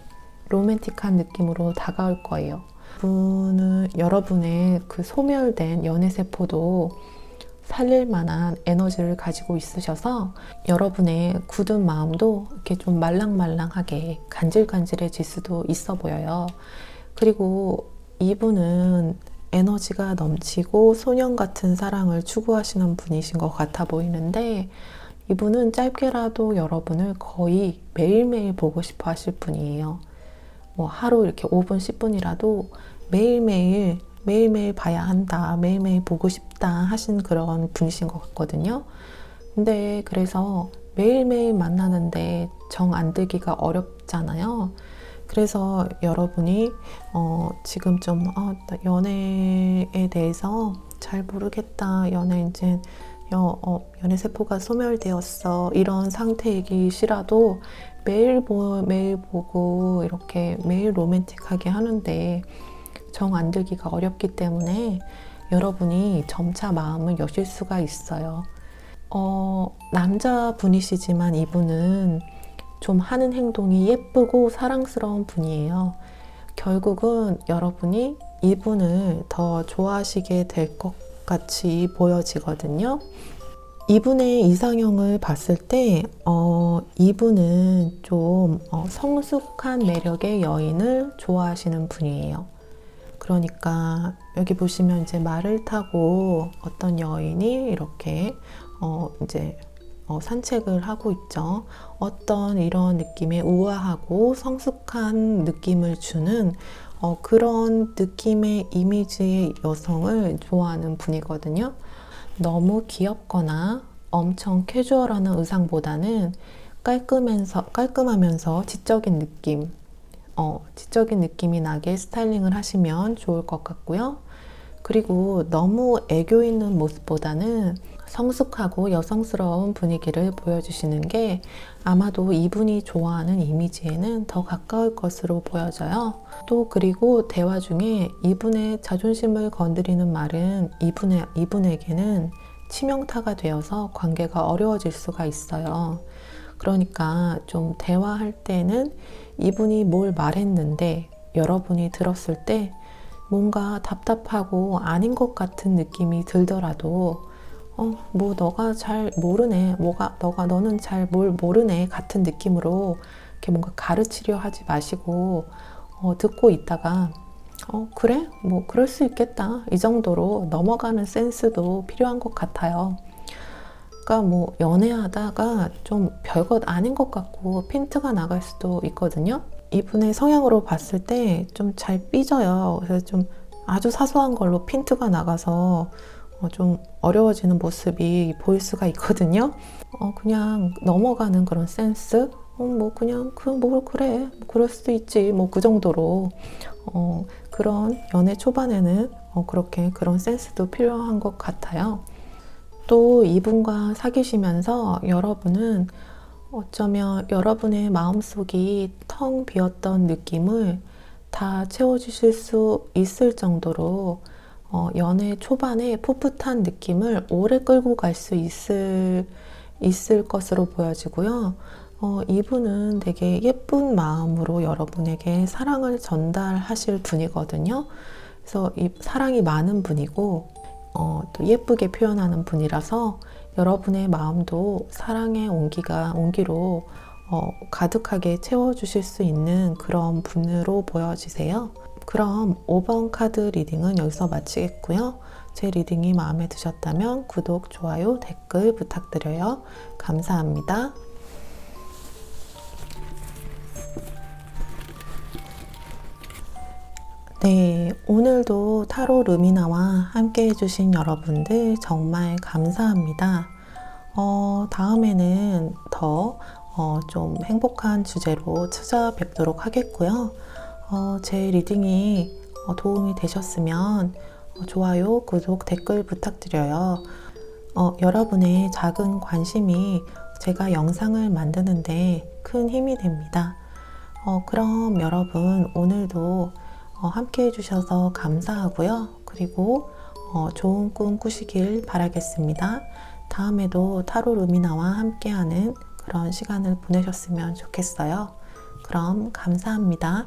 로맨틱한 느낌으로 다가올 거예요. 이분은 여러분의 그 소멸된 연애세포도 살릴 만한 에너지를 가지고 있으셔서 여러분의 굳은 마음도 이렇게 좀 말랑말랑하게 간질간질해질 수도 있어 보여요. 그리고 이분은 에너지가 넘치고 소년 같은 사랑을 추구하시는 분이신 것 같아 보이는데, 이분은 짧게라도 여러분을 거의 매일매일 보고 싶어 하실 분이에요. 하루 이렇게 5분, 10분이라도 매일매일 봐야 한다, 매일매일 보고 싶다 하신 그런 분이신 것 같거든요. 근데 그래서 매일매일 만나는데 정 안 들기가 어렵잖아요. 그래서 여러분이 지금 좀 연애에 대해서 잘 모르겠다, 연애 세포가 소멸되었어, 이런 상태이기시라도 매일 보고 이렇게 매일 로맨틱하게 하는데 정 안 들기가 어렵기 때문에 여러분이 점차 마음을 여실 수가 있어요. 남자분이시지만 이분은 좀 하는 행동이 예쁘고 사랑스러운 분이에요. 결국은 여러분이 이분을 더 좋아하시게 될 것 같이 보여지거든요. 이분의 이상형을 봤을 때 이분은 좀 성숙한 매력의 여인을 좋아하시는 분이에요. 그러니까 여기 보시면 이제 말을 타고 어떤 여인이 이렇게 산책을 하고 있죠. 어떤 이런 느낌의 우아하고 성숙한 느낌을 주는 그런 느낌의 이미지의 여성을 좋아하는 분이거든요. 너무 귀엽거나 엄청 캐주얼한 의상보다는 깔끔하면서 지적인 느낌이 나게 스타일링을 하시면 좋을 것 같고요. 그리고 너무 애교 있는 모습보다는 성숙하고 여성스러운 분위기를 보여주시는 게 아마도 이분이 좋아하는 이미지에는 더 가까울 것으로 보여져요. 또 그리고 대화 중에 이분의 자존심을 건드리는 말은 이분에게는 치명타가 되어서 관계가 어려워질 수가 있어요. 그러니까 좀 대화할 때는 이분이 뭘 말했는데 여러분이 들었을 때 뭔가 답답하고 아닌 것 같은 느낌이 들더라도 너가 잘 모르네, 너는 잘 뭘 모르네 같은 느낌으로 이렇게 뭔가 가르치려 하지 마시고 듣고 있다가 그래? 그럴 수 있겠다, 이 정도로 넘어가는 센스도 필요한 것 같아요. 그러니까 연애하다가 좀 별것 아닌 것 같고 핀트가 나갈 수도 있거든요. 이분의 성향으로 봤을 때 좀 잘 삐져요. 그래서 좀 아주 사소한 걸로 핀트가 나가서 좀 어려워지는 모습이 보일 수가 있거든요. 그냥 넘어가는 그런 센스? 그래, 그럴 수도 있지, 그 정도로 그런 연애 초반에는 그렇게 그런 센스도 필요한 것 같아요. 또 이분과 사귀시면서 여러분은 어쩌면 여러분의 마음속이 텅 비었던 느낌을 다 채워주실 수 있을 정도로 연애 초반에 풋풋한 느낌을 오래 끌고 갈 수 있을 것으로 보여지고요. 이분은 되게 예쁜 마음으로 여러분에게 사랑을 전달하실 분이거든요. 그래서 이 사랑이 많은 분이고 또 예쁘게 표현하는 분이라서 여러분의 마음도 사랑의 온기로 가득하게 채워주실 수 있는 그런 분으로 보여지세요. 그럼 5번 카드 리딩은 여기서 마치겠고요. 제 리딩이 마음에 드셨다면 구독, 좋아요, 댓글 부탁드려요. 감사합니다. 네, 오늘도 타로 루미나와 함께 해주신 여러분들 정말 감사합니다. 다음에는 더 좀 행복한 주제로 찾아뵙도록 하겠고요. 제 리딩이 도움이 되셨으면 좋아요, 구독, 댓글 부탁드려요. 여러분의 작은 관심이 제가 영상을 만드는데 큰 힘이 됩니다. 그럼 여러분 오늘도 함께 해주셔서 감사하고요. 그리고 좋은 꿈 꾸시길 바라겠습니다. 다음에도 타로 루미나와 함께하는 그런 시간을 보내셨으면 좋겠어요. 그럼 감사합니다.